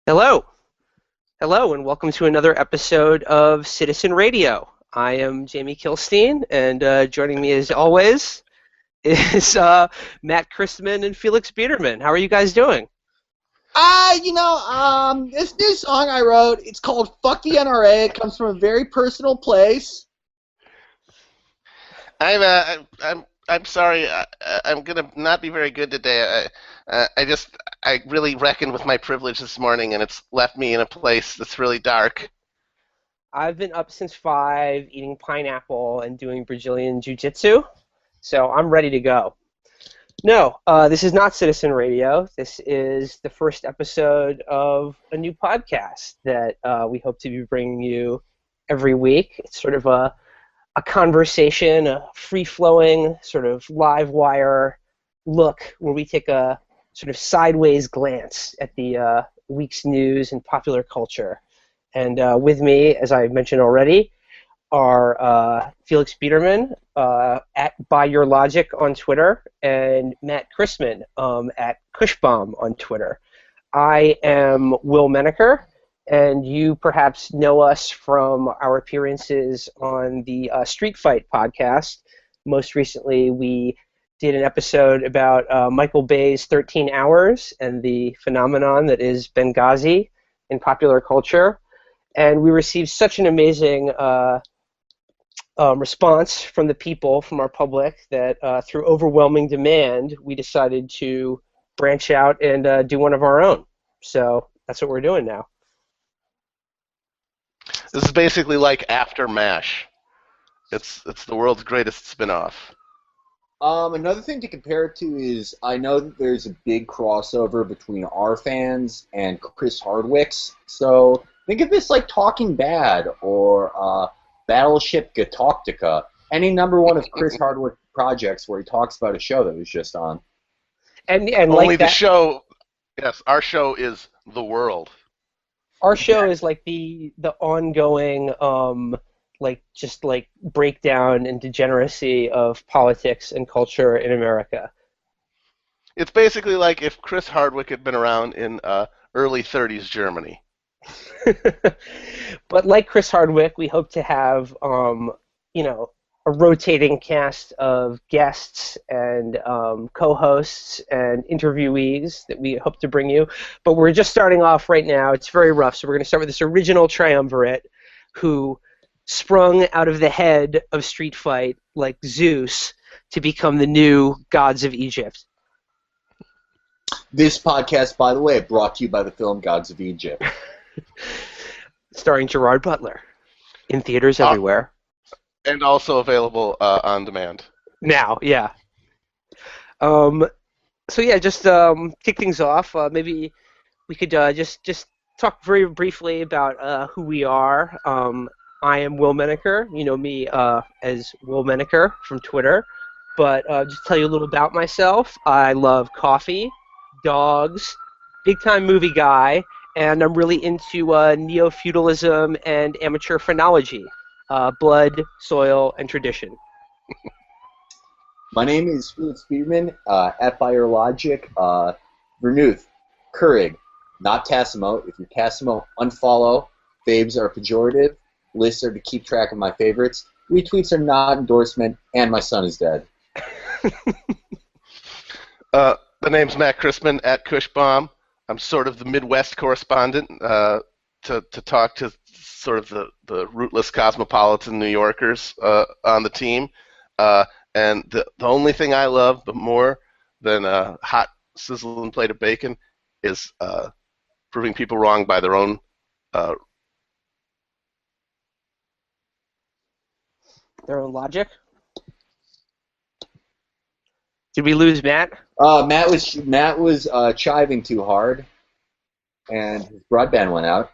Hello. Hello, and welcome to another episode of Citizen Radio. I am Jamie Kilstein, and joining me as always is Matt Christman and Felix Biederman. How are you guys doing? This new song I wrote, it's called Fuck the NRA. It comes from a very personal place. I'm sorry. I'm gonna not be very good today. I really reckoned with my privilege this morning, and it's left me in a place that's really dark. I've been up since 5, eating pineapple and doing Brazilian Jiu-Jitsu, so I'm ready to go. No, this is not Citizen Radio. This is the first episode of a new podcast that we hope to be bringing you every week. It's sort of a conversation, a free-flowing, sort of live wire look where we take a sort of sideways glance at the week's news and popular culture. And with me, as I mentioned already, are Felix Biederman at By Your Logic on Twitter and Matt Christman at Cushbomb on Twitter. I am Will Menaker, and you perhaps know us from our appearances on the Street Fight podcast. Most recently, we did an episode about Michael Bay's 13 Hours and the phenomenon that is Benghazi in popular culture. And we received such an amazing response from the people, from our public, that through overwhelming demand, we decided to branch out and do one of our own. So that's what we're doing now. This is basically like After MASH. It's the world's greatest spin-off. Another thing to compare it to is I know that there's a big crossover between our fans and Chris Hardwick's. So think of this like Talking Bad or Battleship Galactica, any number one of Chris Hardwick projects where he talks about a show that was just on. And Only like the that, show, yes, our show is The World. our show is like the ongoing breakdown and degeneracy of politics and culture in America. It's basically like if Chris Hardwick had been around in early 30s Germany. But like Chris Hardwick, we hope to have a rotating cast of guests and co-hosts and interviewees that we hope to bring you. But we're just starting off right now. It's very rough, so we're going to start with this original triumvirate who sprung out of the head of Street Fight like Zeus to become the new gods of Egypt. This podcast, by the way, brought to you by the film Gods of Egypt. Starring Gerard Butler. In theaters everywhere. And also available on demand. Now, yeah. So yeah, just kick things off. Maybe we could just talk very briefly about who we are. I am Will Menaker. You know me as Will Menaker from Twitter. But just tell you a little about myself. I love coffee, dogs, big-time movie guy, and I'm really into neo-feudalism and amateur phrenology. Blood, soil, and tradition. My name is Felix Biederman, at By Your Logic, Vermouth, Keurig, not Tassimo. If you're Tassimo, unfollow. Faves are pejorative. Lists are to keep track of my favorites. Retweets are not endorsement, and my son is dead. The name's Matt Christman at Cushbomb. I'm sort of the Midwest correspondent to talk to sort of the rootless cosmopolitan New Yorkers on the team. And the only thing I love more than a hot sizzling plate of bacon is proving people wrong by their own logic. Did we lose Matt? Matt was chiving too hard, and his broadband went out.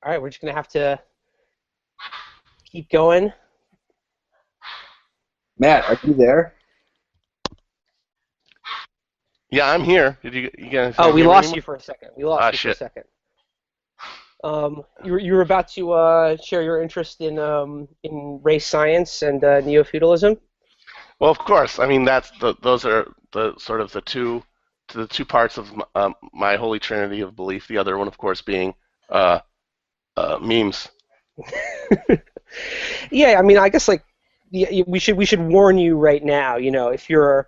All right, we're just gonna have to keep going. Matt, are you there? Yeah, I'm here. Did you guys? Oh, we lost you for a second. We lost you shit. for a second. You were about to share your interest in race science and neo-feudalism. Well, of course. I mean, those are the sort of the two the two parts of my holy trinity of belief. The other one, of course, being memes. Yeah, I mean, I guess like we should warn you right now. You know, if you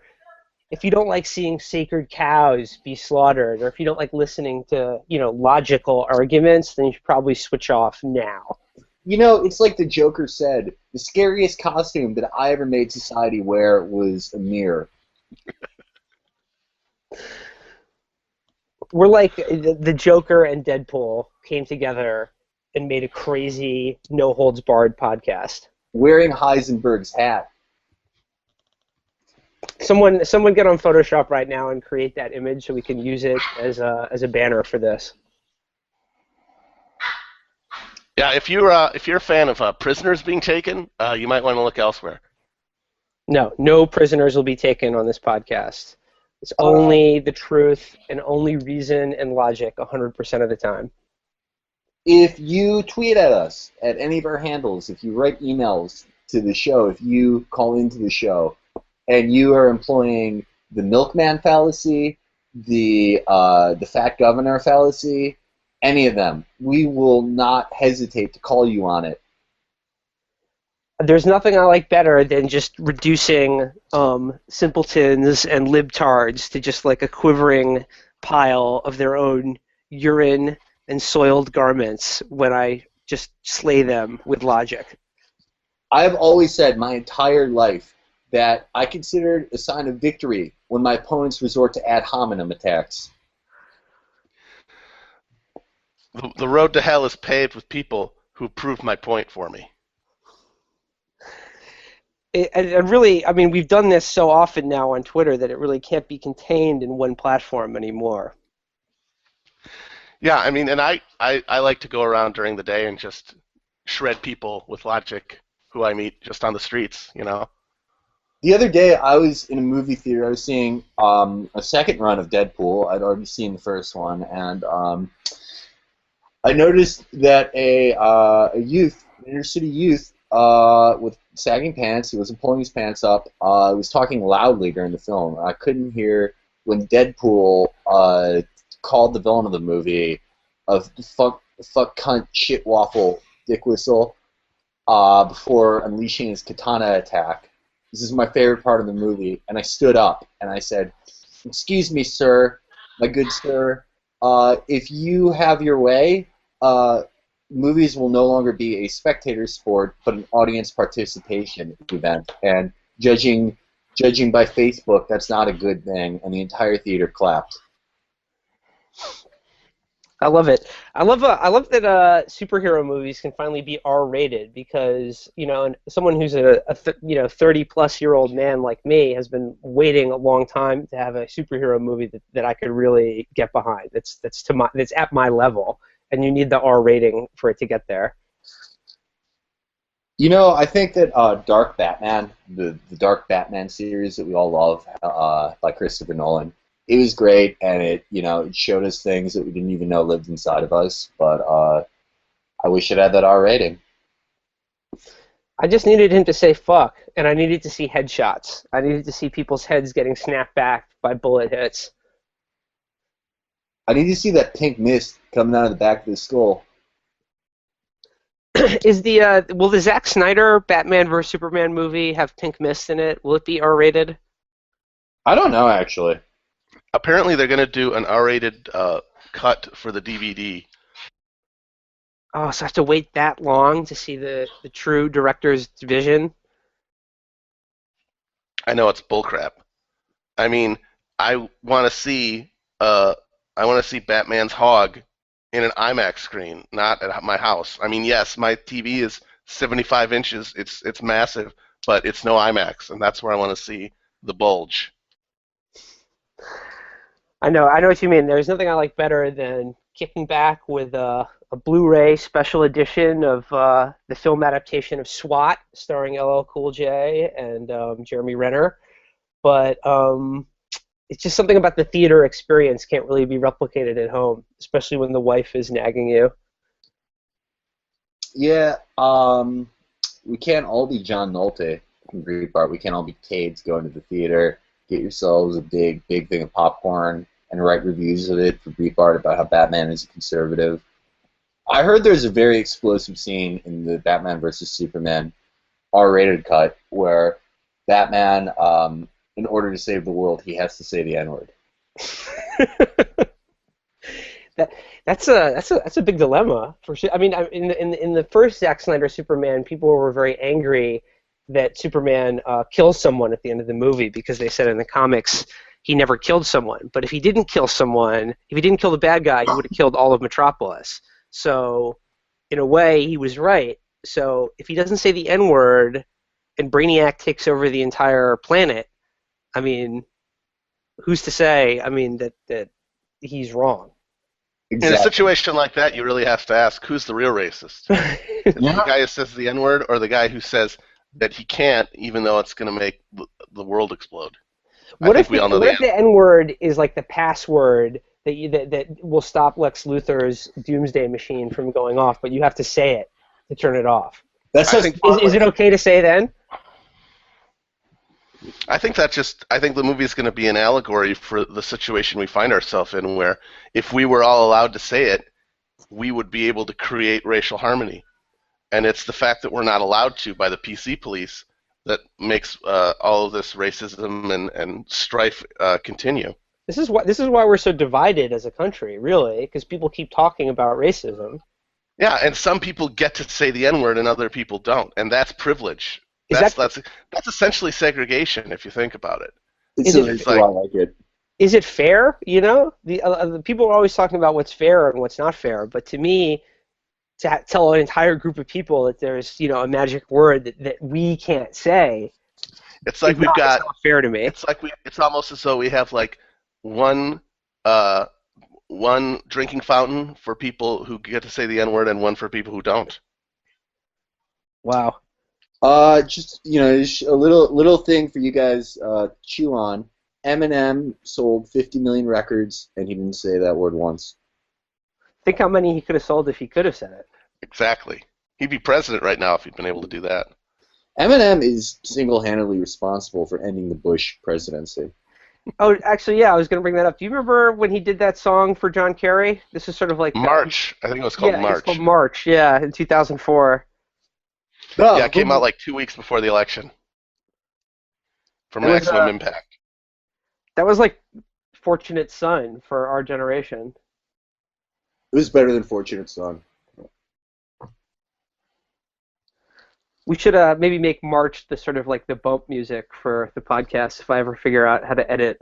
don't like seeing sacred cows be slaughtered, or if you don't like listening to logical arguments, then you should probably switch off now. You know, it's like the Joker said, the scariest costume that I ever made society wear was a mirror. We're like the Joker and Deadpool came together and made a crazy, no-holds-barred podcast. Wearing Heisenberg's hat. Someone get on Photoshop right now and create that image so we can use it as a banner for this. Yeah, if you're a fan of prisoners being taken, you might want to look elsewhere. No prisoners will be taken on this podcast. It's only the truth and only reason and logic 100% of the time. If you tweet at us at any of our handles, if you write emails to the show, if you call into the show, and you are employing the milkman fallacy, the fat governor fallacy, any of them, we will not hesitate to call you on it. There's nothing I like better than just reducing simpletons and libtards to just like a quivering pile of their own urine and soiled garments when I just slay them with logic. I've always said my entire life that I consider it a sign of victory when my opponents resort to ad hominem attacks. The road to hell is paved with people who proved my point for me. And really, I mean, we've done this so often now on Twitter that it really can't be contained in one platform anymore. Yeah, I mean, and I like to go around during the day and just shred people with logic who I meet just on the streets, you know? The other day, I was in a movie theater. I was seeing a second run of Deadpool. I'd already seen the first one, and I noticed that a youth, an inner city youth, with sagging pants, he wasn't pulling his pants up, was talking loudly during the film. I couldn't hear when Deadpool called the villain of the movie a fuck cunt shit waffle dick whistle before unleashing his katana attack. This is my favorite part of the movie, and I stood up and I said, "Excuse me, sir, my good sir, if you have your way, movies will no longer be a spectator sport, but an audience participation event. And judging by Facebook, that's not a good thing." And the entire theater clapped. I love it. I love that superhero movies can finally be R-rated because someone who's a 30-plus-year-old man like me has been waiting a long time to have a superhero movie that I could really get behind. That's at my level, and you need the R rating for it to get there. You know, I think that Dark Batman, the Dark Batman series that we all love, by Christopher Nolan, it was great, and it showed us things that we didn't even know lived inside of us. But I wish it had that R rating. I just needed him to say fuck, and I needed to see headshots. I needed to see people's heads getting snapped back by bullet hits. I need to see that pink mist coming out of the back of his skull. Will the Zack Snyder Batman vs Superman movie have pink mist in it? Will it be R-rated? I don't know, actually. Apparently, they're going to do an R-rated cut for the DVD. Oh, so I have to wait that long to see the true director's vision? I know it's bullcrap. I mean, I want to see Batman's hog in an IMAX screen, not at my house. I mean, yes, my TV is 75 inches. It's massive, but it's no IMAX, and that's where I want to see the bulge. I know what you mean. There's nothing I like better than kicking back with a Blu-ray special edition of the film adaptation of SWAT, starring LL Cool J and Jeremy Renner. But it's just something about the theater experience can't really be replicated at home, especially when the wife is nagging you. Yeah, we can't all be John Nolte from Part. We can't all be Cades going to the theater. Get yourselves a big thing of popcorn. and write reviews of it for Breitbart about how Batman is a conservative. I heard there's a very explosive scene in the Batman vs. Superman R-rated cut where Batman, in order to save the world, he has to say the N-word. That's a big dilemma for sure. I mean, in the first Zack Snyder Superman, people were very angry that Superman kills someone at the end of the movie because they said in the comics he never killed someone. But if he didn't kill someone, if he didn't kill the bad guy, he would have killed all of Metropolis. So, in a way, he was right. So, if he doesn't say the N-word and Brainiac takes over the entire planet, I mean, who's to say? I mean that he's wrong. Exactly. In a situation like that, you really have to ask, who's the real racist? Is it the guy who says the N-word or the guy who says that he can't, even though it's going to make the world explode? What if the N-word is like the password that will stop Lex Luthor's doomsday machine from going off, but you have to say it to turn it off? Is it okay to say then? I think the movie is going to be an allegory for the situation we find ourselves in, where if we were all allowed to say it, we would be able to create racial harmony. And it's the fact that we're not allowed to by the PC police that makes all of this racism and strife continue. This is why we're so divided as a country, really, because people keep talking about racism. Yeah, and some people get to say the N-word and other people don't, and that's privilege. That's essentially segregation, if you think about it. I like it. Is it fair? You know, the people are always talking about what's fair and what's not fair, but to me, to tell an entire group of people that there's a magic word that we can't say, it's like it's not fair to me. It's almost as though we have like one drinking fountain for people who get to say the N-word and one for people who don't. Wow. Just a little thing for you guys to chew on. Eminem sold 50 million records, and he didn't say that word once. Think how many he could have sold if he could have said it. Exactly. He'd be president right now if he'd been able to do that. Eminem is single-handedly responsible for ending the Bush presidency. Oh, actually, yeah, I was going to bring that up. Do you remember when he did that song for John Kerry? This is sort of like March. I think it was called March. It's called March, yeah, in 2004. Yeah, it came out like 2 weeks before the election. For Maximum Impact. That was like Fortunate Son for our generation. It was better than Fortunate Son. We should maybe make March the sort of like the bump music for the podcast if I ever figure out how to edit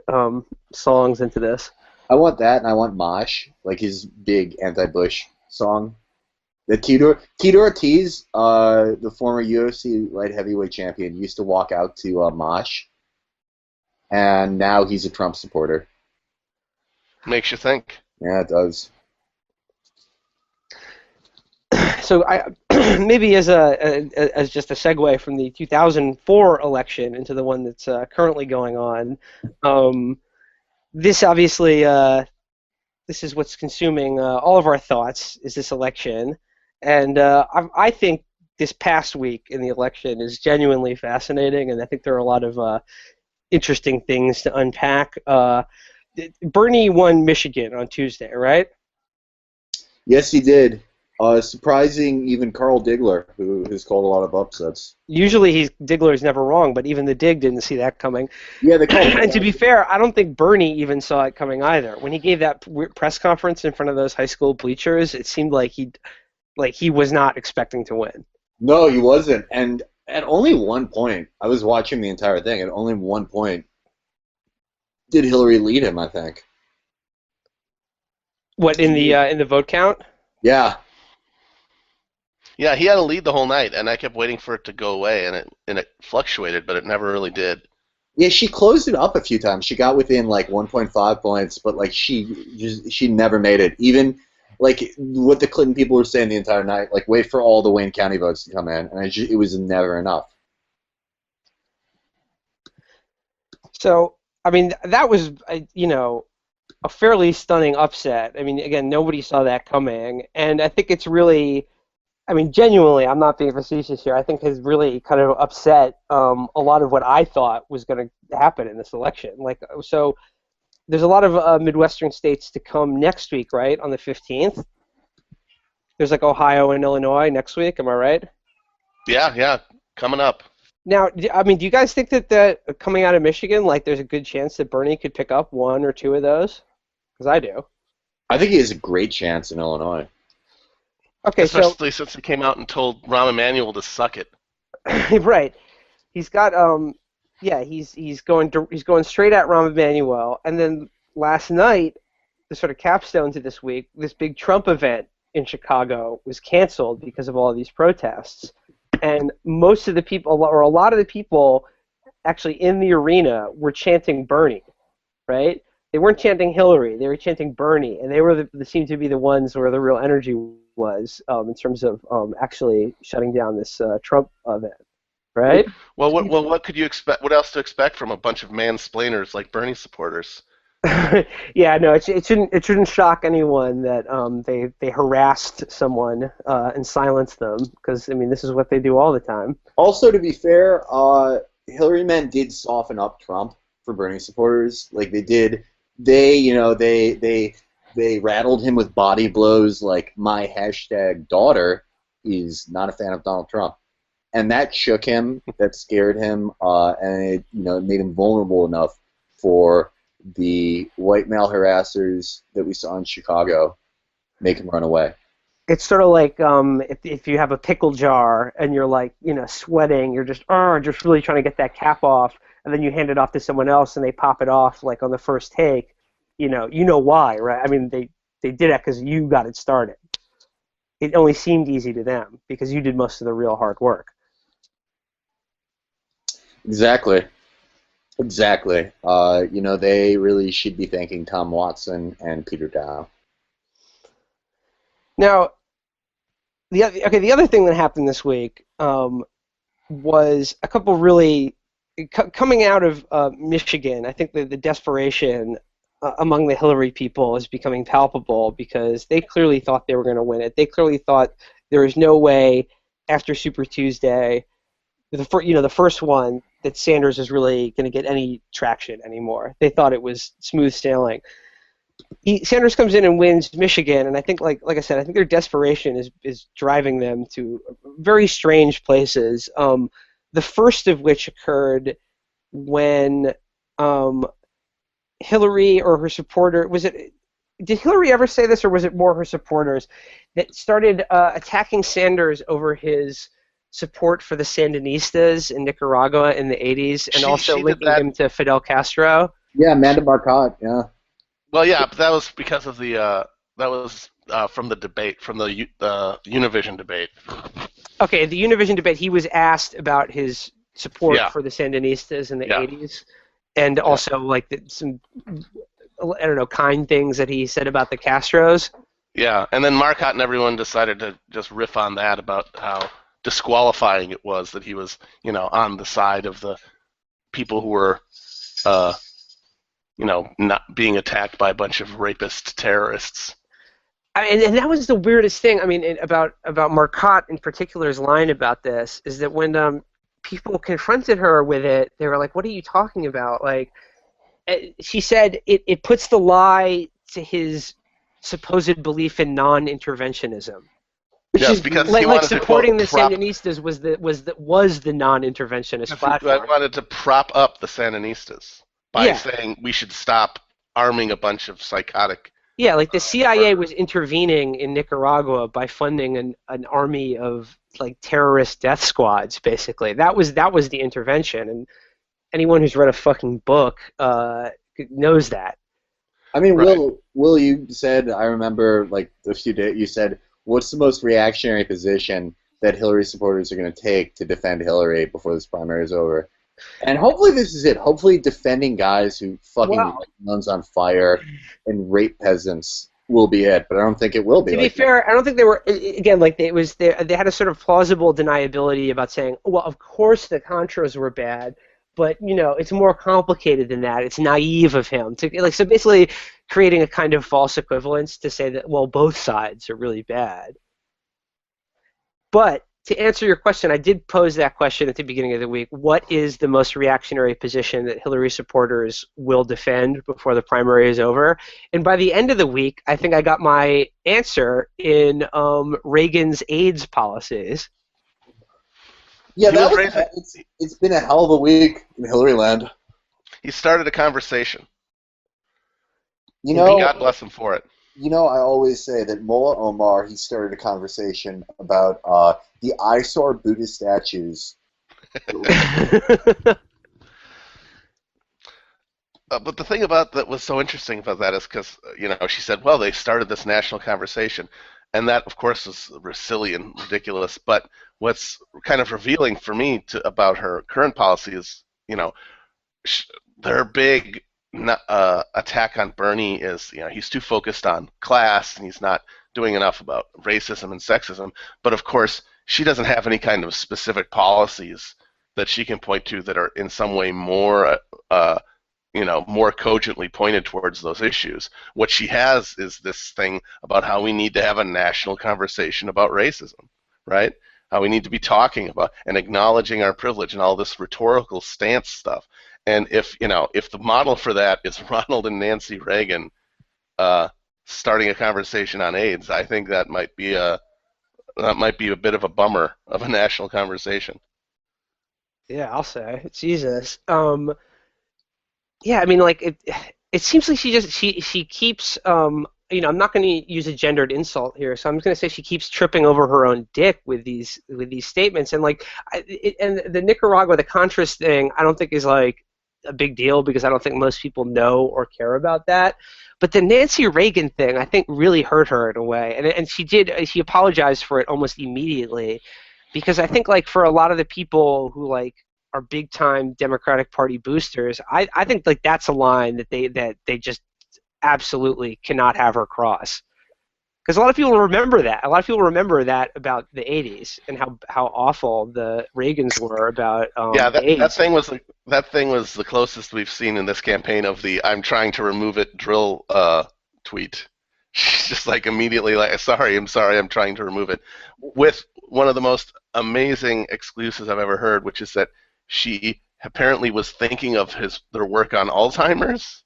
songs into this. I want that, and I want Mosh, like his big anti-Bush song. The Tito Ortiz, the former UFC light heavyweight champion, used to walk out to Mosh, and now he's a Trump supporter. Makes you think. Yeah, it does. So I maybe as just a segue from the 2004 election into the one that's currently going on, this obviously this is what's consuming all of our thoughts is this election, and I think this past week in the election is genuinely fascinating, and I think there are a lot of interesting things to unpack. Bernie won Michigan on Tuesday, right? Yes, he did. Surprising even Carl Diggler, who has called a lot of upsets. Usually Diggler's never wrong, but even the Dig didn't see that coming. Yeah, they called and to be fair, I don't think Bernie even saw it coming either. When he gave that press conference in front of those high school bleachers, it seemed like he was not expecting to win. No, he wasn't. And at only one point, I was watching the entire thing, at only one point did Hillary lead him, I think. What, in the vote count? Yeah. Yeah, he had a lead the whole night, and I kept waiting for it to go away, and it fluctuated, but it never really did. Yeah, she closed it up a few times. She got within like 1.5 points, but like she never made it. Even like what the Clinton people were saying the entire night, like wait for all the Wayne County votes to come in, and it was never enough. So, I mean, that was a fairly stunning upset. I mean, again, nobody saw that coming, and I think it's really. I mean, genuinely, I'm not being facetious here. I think has really kind of upset a lot of what I thought was going to happen in this election. Like, so there's a lot of Midwestern states to come next week, right, on the 15th? There's like Ohio and Illinois next week, am I right? Yeah, coming up. Now, I mean, do you guys think that coming out of Michigan, like, there's a good chance that Bernie could pick up one or two of those? Because I do. I think he has a great chance in Illinois. Okay, especially since he came out and told Rahm Emanuel to suck it. Right. He's got he's going straight at Rahm Emanuel, and then last night, the sort of capstone to this week, this big Trump event in Chicago was canceled because of all of these protests. And most of the people, or a lot of the people actually in the arena were chanting Bernie, right? They weren't chanting Hillary, they were chanting Bernie, and they seemed to be the ones where the real energy was in terms of actually shutting down this Trump event, right? Well, what could you expect? What else to expect from a bunch of mansplainers like Bernie supporters? Yeah, no, it shouldn't shock anyone that they harassed someone and silenced them, because I mean this is what they do all the time. Also, to be fair, Hillary men did soften up Trump for Bernie supporters. Like they did, they rattled him with body blows like my hashtag daughter is not a fan of Donald Trump, and that shook him, that scared him, and it made him vulnerable enough for the white male harassers that we saw in Chicago make him run away. It's sort of like if you have a pickle jar and you're like sweating, you're just really trying to get that cap off, and then you hand it off to someone else and they pop it off like on the first take. You know why, right? I mean they did that because you got it started. It only seemed easy to them because you did most of the real hard work. Exactly. They really should be thanking Tom Watson and Peter Dow. Now, the other thing that happened this week was a couple really coming out of Michigan. I think the desperation among the Hillary people is becoming palpable because they clearly thought they were going to win it. They clearly thought there was no way after Super Tuesday, the first one, that Sanders is really going to get any traction anymore. They thought it was smooth sailing. Sanders comes in and wins Michigan, and I think, like I said, I think their desperation is driving them to very strange places. The first of which occurred when Hillary or her supporter did Hillary ever say this, or was it more her supporters that started attacking Sanders over his support for the Sandinistas in Nicaragua in the 80s, and also linking him to Fidel Castro? Yeah, Amanda Marcotte, yeah. Well, yeah, but that was because of the from the debate, from the Univision debate. Okay, the Univision debate, he was asked about his support for the Sandinistas in the 80s, and also like some, I don't know, kind things that he said about the Castros. Yeah, and then Marcotte and everyone decided to just riff on that about how disqualifying it was that he was, on the side of the people who were, not being attacked by a bunch of rapist terrorists. And that was the weirdest thing. I mean, about Marcotte in particular's line about this is that when people confronted her with it, they were like, "What are you talking about?" Like, she said it puts the lie to his supposed belief in non-interventionism. Yes, because he like wanted supporting to, the Sandinistas was the non-interventionist platform. I wanted to prop up the Sandinistas by saying we should stop arming a bunch of psychotic. Yeah, like the CIA was intervening in Nicaragua by funding an army of like terrorist death squads. Basically, that was the intervention, and anyone who's read a fucking book knows that. I mean, right. Will, you said, I remember like a few days, you said, what's the most reactionary position that Hillary supporters are going to take to defend Hillary before this primary is over? And hopefully this is it. Hopefully defending guys who fucking light guns on fire and rape peasants will be it, but I don't think it will be. To be fair, I don't think they were, again, like they had a sort of plausible deniability about saying, well, of course the Contras were bad, but, it's more complicated than that. It's naive of him to, so basically creating a kind of false equivalence to say that, well, both sides are really bad. But to answer your question, I did pose that question at the beginning of the week. What is the most reactionary position that Hillary supporters will defend before the primary is over? And by the end of the week, I think I got my answer in Reagan's AIDS policies. Yeah, it's been a hell of a week in Hillary land. He started a conversation. You know, God bless him for it. You know, I always say that Mullah Omar, he started a conversation about the eyesore Buddhist statues. But the thing about that was so interesting about that is because, she said, well, they started this national conversation. And that, of course, is silly and ridiculous. But what's kind of revealing for me about her current policy is, their big attack on Bernie is, he's too focused on class and he's not doing enough about racism and sexism. But, of course, she doesn't have any kind of specific policies that she can point to that are in some way more more cogently pointed towards those issues. What she has is this thing about how we need to have a national conversation about racism, right? How we need to be talking about and acknowledging our privilege and all this rhetorical stance stuff. And if the model for that is Ronald and Nancy Reagan starting a conversation on AIDS, I think that might be a bit of a bummer of a national conversation. Yeah, I'll say. Jesus. Yeah, I mean, like it seems like she keeps I'm not going to use a gendered insult here, so I'm just going to say she keeps tripping over her own dick with these statements, and and the Nicaragua, the Contras thing, I don't think is like a big deal because I don't think most people know or care about that. But the Nancy Reagan thing, I think, really hurt her in a way, and she apologized for it almost immediately, because I think like for a lot of the people who like are big time Democratic Party boosters, I think like that's a line that they just absolutely cannot have her cross. Because a lot of people remember that. A lot of people remember that about the 80s and how awful the Reagans were about that thing was the closest we've seen in this campaign of the "I'm trying to remove it" drill tweet. She's just like immediately like, I'm sorry, I'm trying to remove it, with one of the most amazing excuses I've ever heard, which is that she apparently was thinking of their work on Alzheimer's.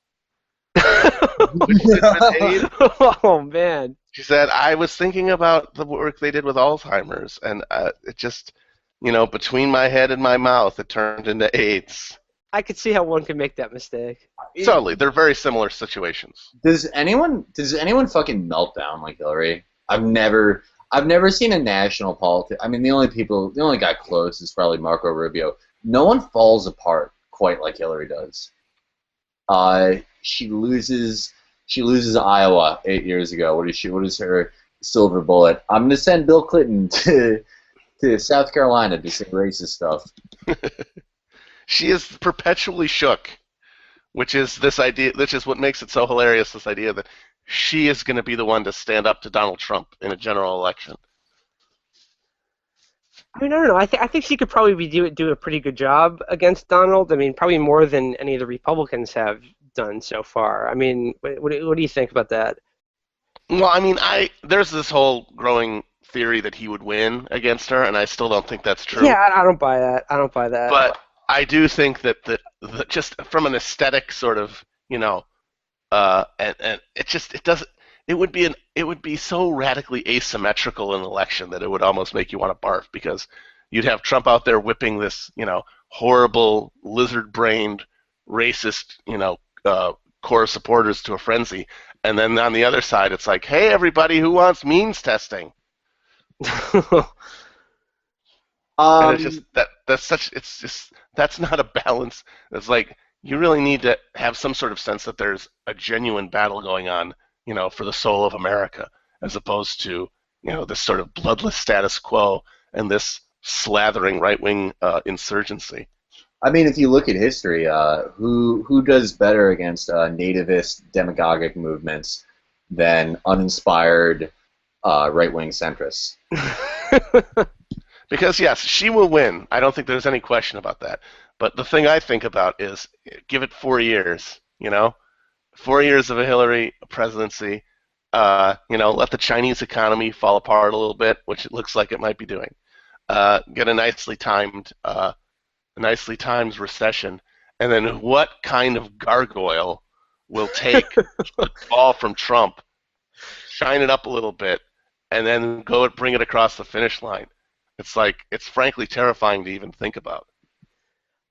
Oh man! She said, I was thinking about the work they did with Alzheimer's, and it just, between my head and my mouth, it turned into AIDS. I could see how one could make that mistake. Totally, they're very similar situations. Does anyone fucking melt down like Hillary? I've never seen a national politics. I mean, the only guy close is probably Marco Rubio. No one falls apart quite like Hillary does. She loses Iowa 8 years ago. What is her silver bullet? I'm gonna send Bill Clinton to South Carolina to say racist stuff. She is perpetually shook, which is this idea. Which is what makes it so hilarious. This idea that she is going to be the one to stand up to Donald Trump in a general election. I mean, I don't know. I think she could probably do a pretty good job against Donald. I mean, probably more than any of the Republicans have done so far. I mean, what do you think about that? Well, I mean, there's this whole growing theory that he would win against her, and I still don't think that's true. Yeah, I don't buy that. But I do think that the just from an aesthetic sort of, and it would be so radically asymmetrical in an election that it would almost make you want to barf, because you'd have Trump out there whipping this, horrible lizard-brained racist, core of supporters to a frenzy, and then on the other side it's like, hey everybody, who wants means testing? And it's just that's not a balance. It's like you really need to have some sort of sense that there's a genuine battle going on, for the soul of America, as opposed to, this sort of bloodless status quo and this slathering right-wing insurgency. I mean, if you look at history, who does better against nativist demagogic movements than uninspired right-wing centrists? Because, yes, she will win. I don't think there's any question about that. But the thing I think about is give it 4 years, 4 years of a Hillary presidency, let the Chinese economy fall apart a little bit, which it looks like it might be doing. get a nicely timed recession, and then what kind of gargoyle will take the ball from Trump, shine it up a little bit, and then go and bring it across the finish line? It's frankly terrifying to even think about.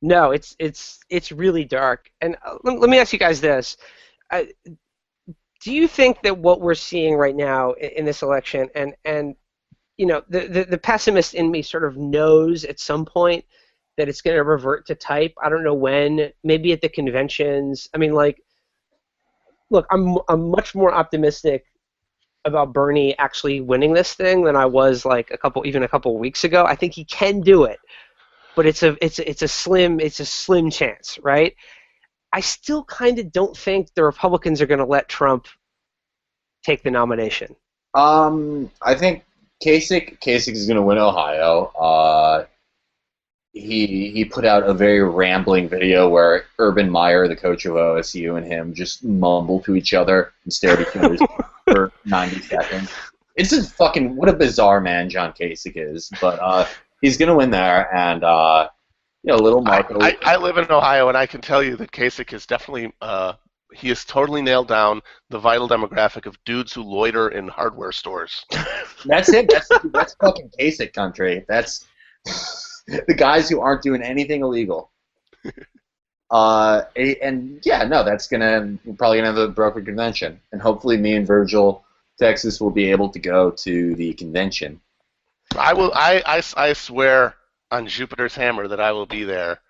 No, it's really dark. And let me ask you guys this: do you think that what we're seeing right now in this election, and you know, the pessimist in me sort of knows at some point that it's going to revert to type? I don't know when. Maybe at the conventions. I mean, like, look, I'm much more optimistic about Bernie actually winning this thing than I was like a couple weeks ago. I think he can do it, but it's a slim chance, right? I still kind of don't think the Republicans are going to let Trump take the nomination. I think Kasich is going to win Ohio. He put out a very rambling video where Urban Meyer, the coach of OSU, and him just mumble to each other and stare at each other for 90 seconds. It's just fucking, what a bizarre man John Kasich is. But he's going to win there, and little Marco. I live in Ohio, and I can tell you that Kasich is definitely he has totally nailed down the vital demographic of dudes who loiter in hardware stores. That's it. That's fucking Kasich country. That's the guys who aren't doing anything illegal. That's we're probably gonna have a broker convention, and hopefully me and Virgil, Texas, will be able to go to the convention. I will. I swear on Jupiter's hammer that I will be there.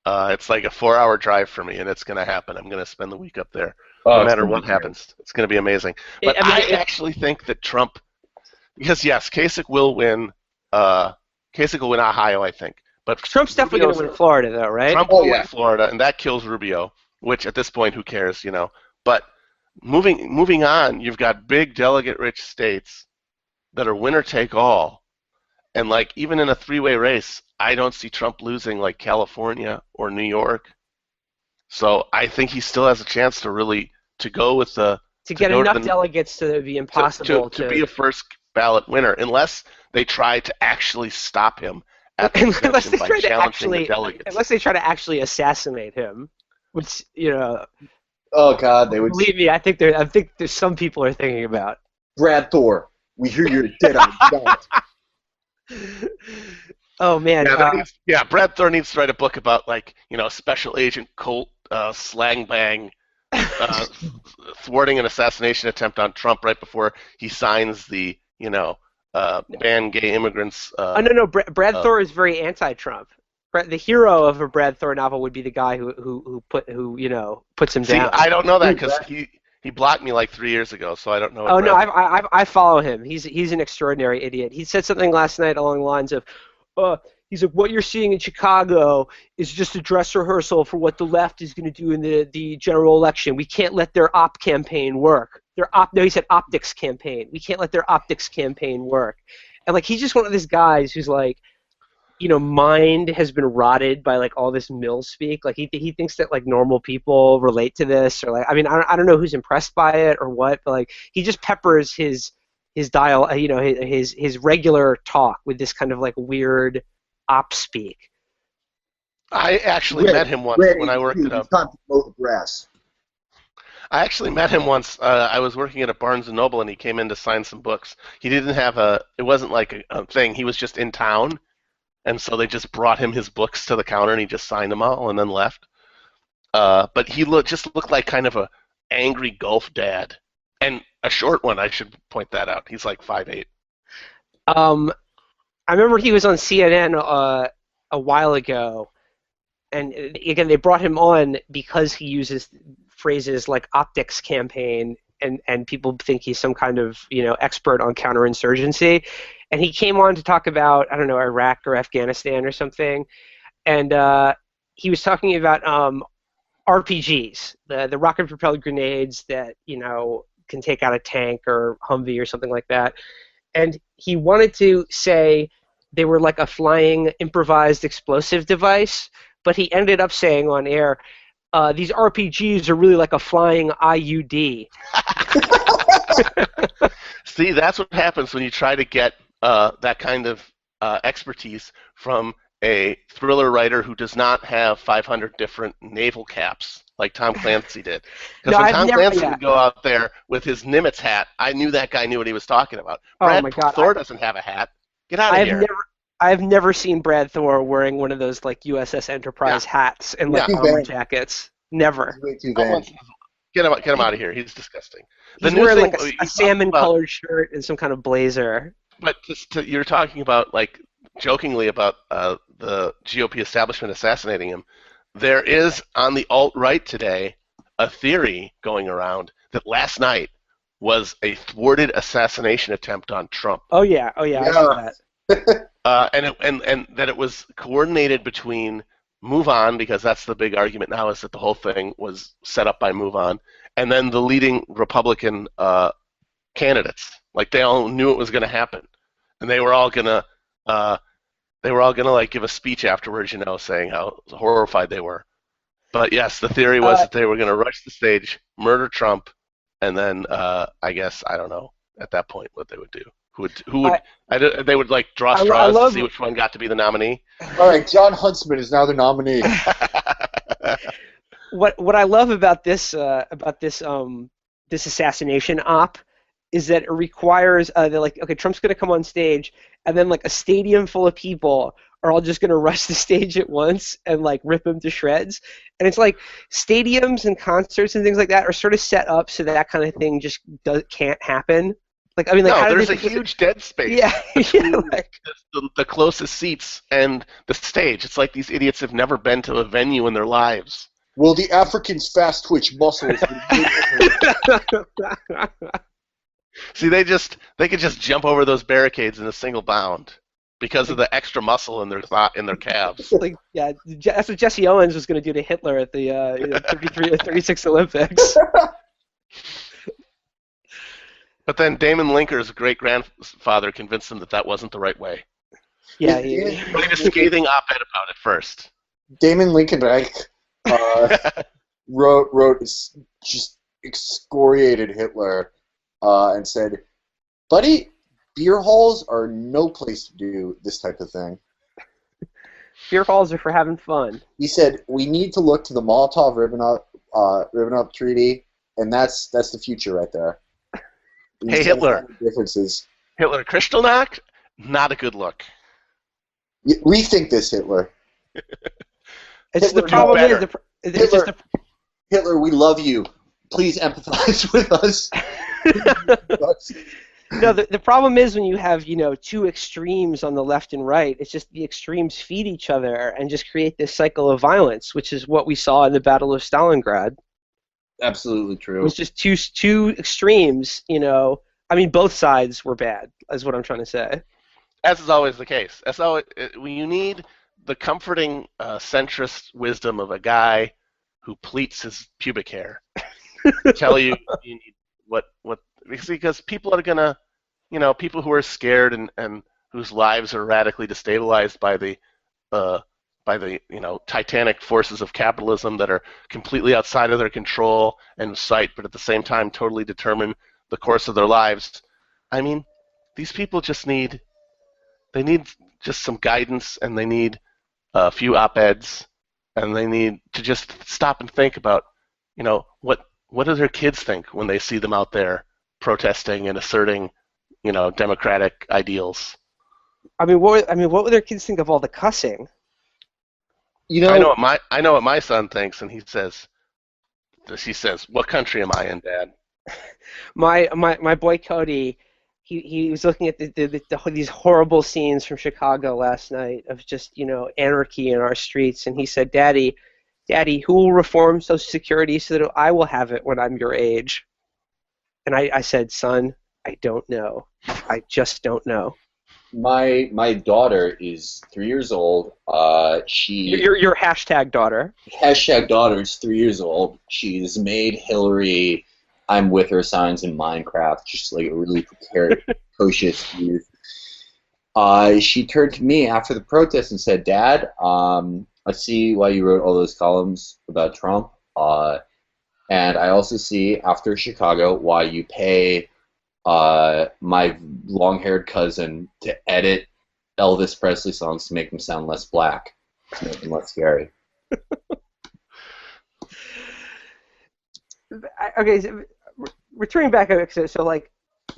It's like a 4-hour drive for me, and it's gonna happen. I'm gonna spend the week up there, no matter what happens. It's gonna be amazing. But I actually think that Trump, because yes, Kasich will win. Kasich will win Ohio, I think. But Trump's definitely going to win Florida, though, right? Trump will win Florida, and that kills Rubio, which at this point, who cares, you know? But moving on, you've got big delegate-rich states that are winner-take-all. And, like, even in a three-way race, I don't see Trump losing, like, California or New York. So I think he still has a chance to go with the... To get enough delegates to be impossible to be a first-ballot winner, unless they try to actually stop him at the convention by challenging the delegates. Unless they try to actually assassinate him, which, you know... Oh, God, they would... Believe me, I think there's some people are thinking about. Brad Thor, we hear you're dead on the Oh, man. Brad Thor needs to write a book about, like, you know, Special Agent Colt slang bang thwarting an assassination attempt on Trump right before he signs the, you know, ban gay immigrants. No. Brad Thor is very anti-Trump. The hero of a Brad Thor novel would be the guy who puts him down. I don't know that because he blocked me like 3 years ago, so I don't know. I follow him. He's an extraordinary idiot. He said something last night along the lines of, he's like, what you're seeing in Chicago is just a dress rehearsal for what the left is going to do in the general election. We can't let their op campaign work. He said optics campaign. We can't let their optics campaign work. And, like, he's just one of these guys who's, like, you know, mind has been rotted by, like, all this mill speak. Like, he thinks that, like, normal people relate to this, or, like, I mean, I don't know who's impressed by it or what, but, like, he just peppers his dial, you know, his regular talk with this kind of, like, weird op speak. I actually met him once when I worked at a... Time to mow the grass. I actually met him once. I was working at a Barnes & Noble, and he came in to sign some books. He didn't have it wasn't like a thing. He was just in town, and so they just brought him his books to the counter, and he just signed them all and then left. But he just looked like kind of a angry Gulf dad, and a short one, I should point that out. He's like 5'8". I remember he was on CNN a while ago, and again, they brought him on because he uses phrases like optics campaign, and people think he's some kind of, you know, expert on counterinsurgency. And he came on to talk about, I don't know, Iraq or Afghanistan or something, and he was talking about RPGs, the rocket-propelled grenades that, you know, can take out a tank or Humvee or something like that. And he wanted to say they were like a flying improvised explosive device, but he ended up saying on air, these RPGs are really like a flying IUD. See, that's what happens when you try to get that kind of expertise from a thriller writer who does not have 500 different naval caps like Tom Clancy did. Because when Tom Clancy would go out there with his Nimitz hat, I knew that guy knew what he was talking about. Brad Thor doesn't have a hat. Get out of here. I've never seen Brad Thor wearing one of those like USS Enterprise hats and like armor jackets. Never. Get him out of here. He's disgusting. He's wearing like a salmon-colored shirt and some kind of blazer. But you're talking about like jokingly about the GOP establishment assassinating him. There is on the alt-right today a theory going around that last night was a thwarted assassination attempt on Trump. Oh yeah. I saw that. And that it was coordinated between MoveOn, because that's the big argument now, is that the whole thing was set up by MoveOn, and then the leading Republican candidates. Like they all knew it was going to happen, and they were all gonna like give a speech afterwards, saying how horrified they were. But yes, the theory was that they were going to rush the stage, murder Trump, and then I guess I don't know at that point what they would do. They would like draw straws to see which one got to be the nominee. All right, John Huntsman is now the nominee. What I love about this assassination op is that it requires they're like, okay, Trump's going to come on stage, and then like a stadium full of people are all just going to rush the stage at once and like rip him to shreds. And it's like stadiums and concerts and things like that are sort of set up so that kind of thing just can't happen. Like, I mean, like, no, there's a huge dead space between the closest seats and the stage. It's like these idiots have never been to a venue in their lives. Well, the African's fast twitch muscles. See, they could just jump over those barricades in a single bound because of the extra muscle in their calves. Like, yeah, that's what Jesse Owens was going to do to Hitler at the 33 or 36 Olympics. But then Damon Linker's great-grandfather convinced him that wasn't the right way. Yeah, he made a scathing op-ed about it first. Damon Linkenreich wrote just excoriated Hitler and said, "Buddy, beer halls are no place to do this type of thing. Beer halls are for having fun." He said, "We need to look to the Molotov-Ribbentrop Treaty, and that's the future right there." Hey, Hitler. Differences. Hitler, Kristallnacht, not a good look. Rethink this, Hitler. Hitler, we love you. Please empathize with us. No, the problem is when you have, two extremes on the left and right, it's just the extremes feed each other and just create this cycle of violence, which is what we saw in the Battle of Stalingrad. Absolutely true. It was just two extremes, I mean, both sides were bad, is what I'm trying to say. As is always the case. You need the comforting centrist wisdom of a guy who pleats his pubic hair to tell you need what because people are gonna, people who are scared and whose lives are radically destabilized by the titanic forces of capitalism that are completely outside of their control and sight, but at the same time totally determine the course of their lives. I mean, these people need just some guidance, and they need a few op-eds, and they need to just stop and think about, what do their kids think when they see them out there protesting and asserting, democratic ideals. I mean, what would their kids think of all the cussing? I know what my son thinks, and he says, "What country am I in, Dad?" My boy Cody, he was looking at these horrible scenes from Chicago last night of just anarchy in our streets, and he said, Daddy, who will reform Social Security so that I will have it when I'm your age? And I said, son, I don't know. I just don't know. My daughter is 3 years old. Your hashtag daughter. Hashtag daughter is 3 years old. She's made Hillary I'm with her signs in Minecraft, just like a really precocious youth. She turned to me after the protest and said, Dad, I see why you wrote all those columns about Trump, and I also see after Chicago why you pay my long-haired cousin to edit Elvis Presley songs to make them sound less black, to make them less scary. Okay, so returning back, so like,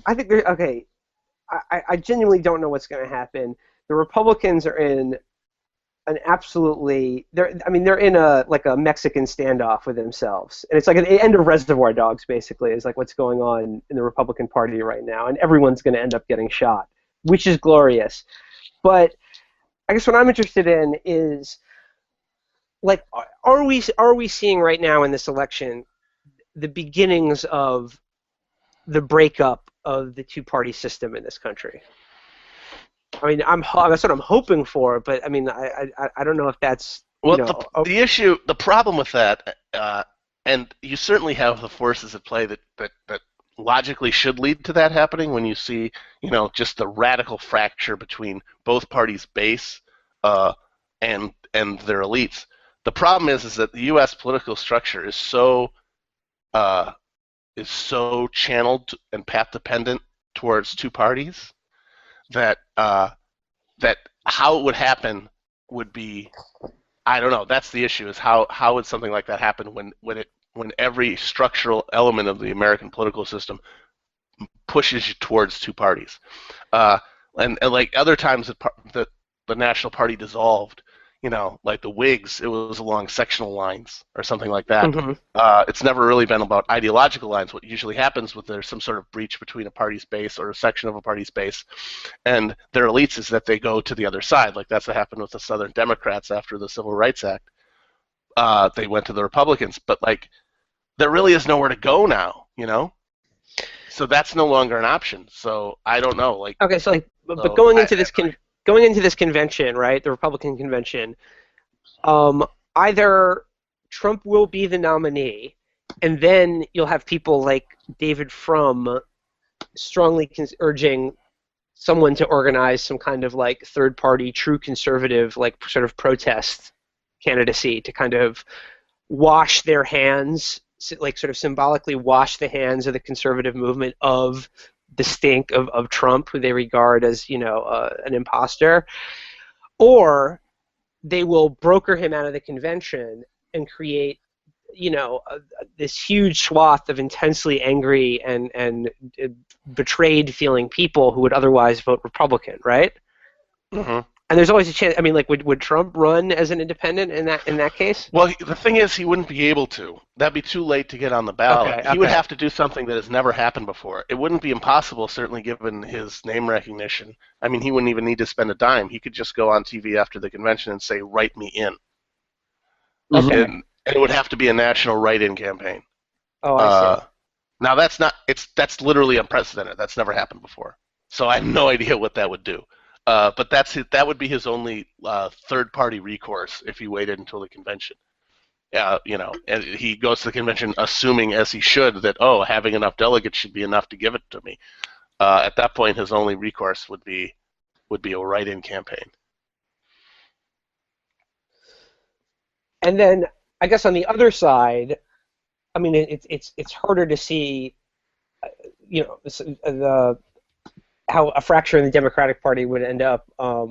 I think I genuinely don't know what's going to happen. The Republicans are in an absolutely they're in a Mexican standoff with themselves, and it's like an end of Reservoir Dogs basically is like what's going on in the Republican Party right now, and everyone's going to end up getting shot, which is glorious. But I guess what I'm interested in is like, are we seeing right now in this election the beginnings of the breakup of the two-party system in this country? I mean, that's what I'm hoping for, but I mean, I don't know if that's the problem with that, and you certainly have the forces at play that logically should lead to that happening when you see, just the radical fracture between both parties' base and their elites. The problem is that the U.S. political structure is so channeled and path dependent towards two parties that how it would happen would be, I don't know. That's the issue, is how would something like that happen when every structural element of the American political system pushes you towards two parties, and like other times that the National Party dissolved, like the Whigs, it was along sectional lines or something like that. Mm-hmm. It's never really been about ideological lines. What usually happens when there's some sort of breach between a party's base or a section of a party's base and their elites is that they go to the other side. Like that's what happened with the Southern Democrats after the Civil Rights Act. They went to the Republicans, but like there really is nowhere to go now, So that's no longer an option. So I don't know. Like okay, so like, but going into this convention, right, the Republican convention, either Trump will be the nominee, and then you'll have people like David Frum strongly urging someone to organize some kind of like third-party, true conservative, like sort of protest candidacy to kind of wash their hands, like sort of symbolically wash the hands of the conservative movement of the stink of Trump, who they regard as, an imposter, or they will broker him out of the convention and create, this huge swath of intensely angry and betrayed feeling people who would otherwise vote Republican, right? Mm-hmm. And there's always a chance. I mean, like, would Trump run as an independent in that case? Well, the thing is, he wouldn't be able to. That'd be too late to get on the ballot. Okay. He would have to do something that has never happened before. It wouldn't be impossible, certainly given his name recognition. I mean, he wouldn't even need to spend a dime. He could just go on TV after the convention and say, "Write me in." Okay. And it would have to be a national write-in campaign. Oh, I see. Now that's literally unprecedented. That's never happened before. So I have no idea what that would do. But that would be his only third-party recourse if he waited until the convention. And he goes to the convention assuming, as he should, that having enough delegates should be enough to give it to me. At that point, his only recourse would be a write-in campaign. And then I guess on the other side, I mean, it's harder to see, how a fracture in the Democratic Party would end up, I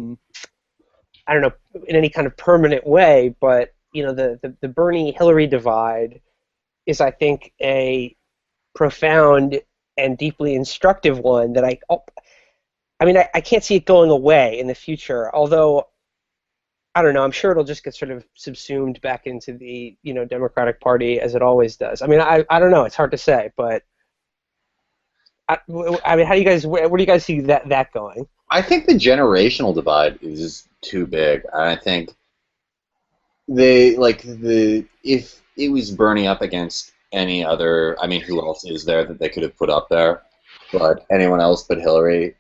don't know, in any kind of permanent way, but, the Bernie-Hillary divide is, I think, a profound and deeply instructive one that I can't see it going away in the future, although, I don't know, I'm sure it'll just get sort of subsumed back into the, Democratic Party as it always does. I mean, I don't know, it's hard to say, but I mean, where do you guys see that going? I think the generational divide is too big. I think if it was Bernie up against any other, I mean, who else is there that they could have put up there? But anyone else but Hillary.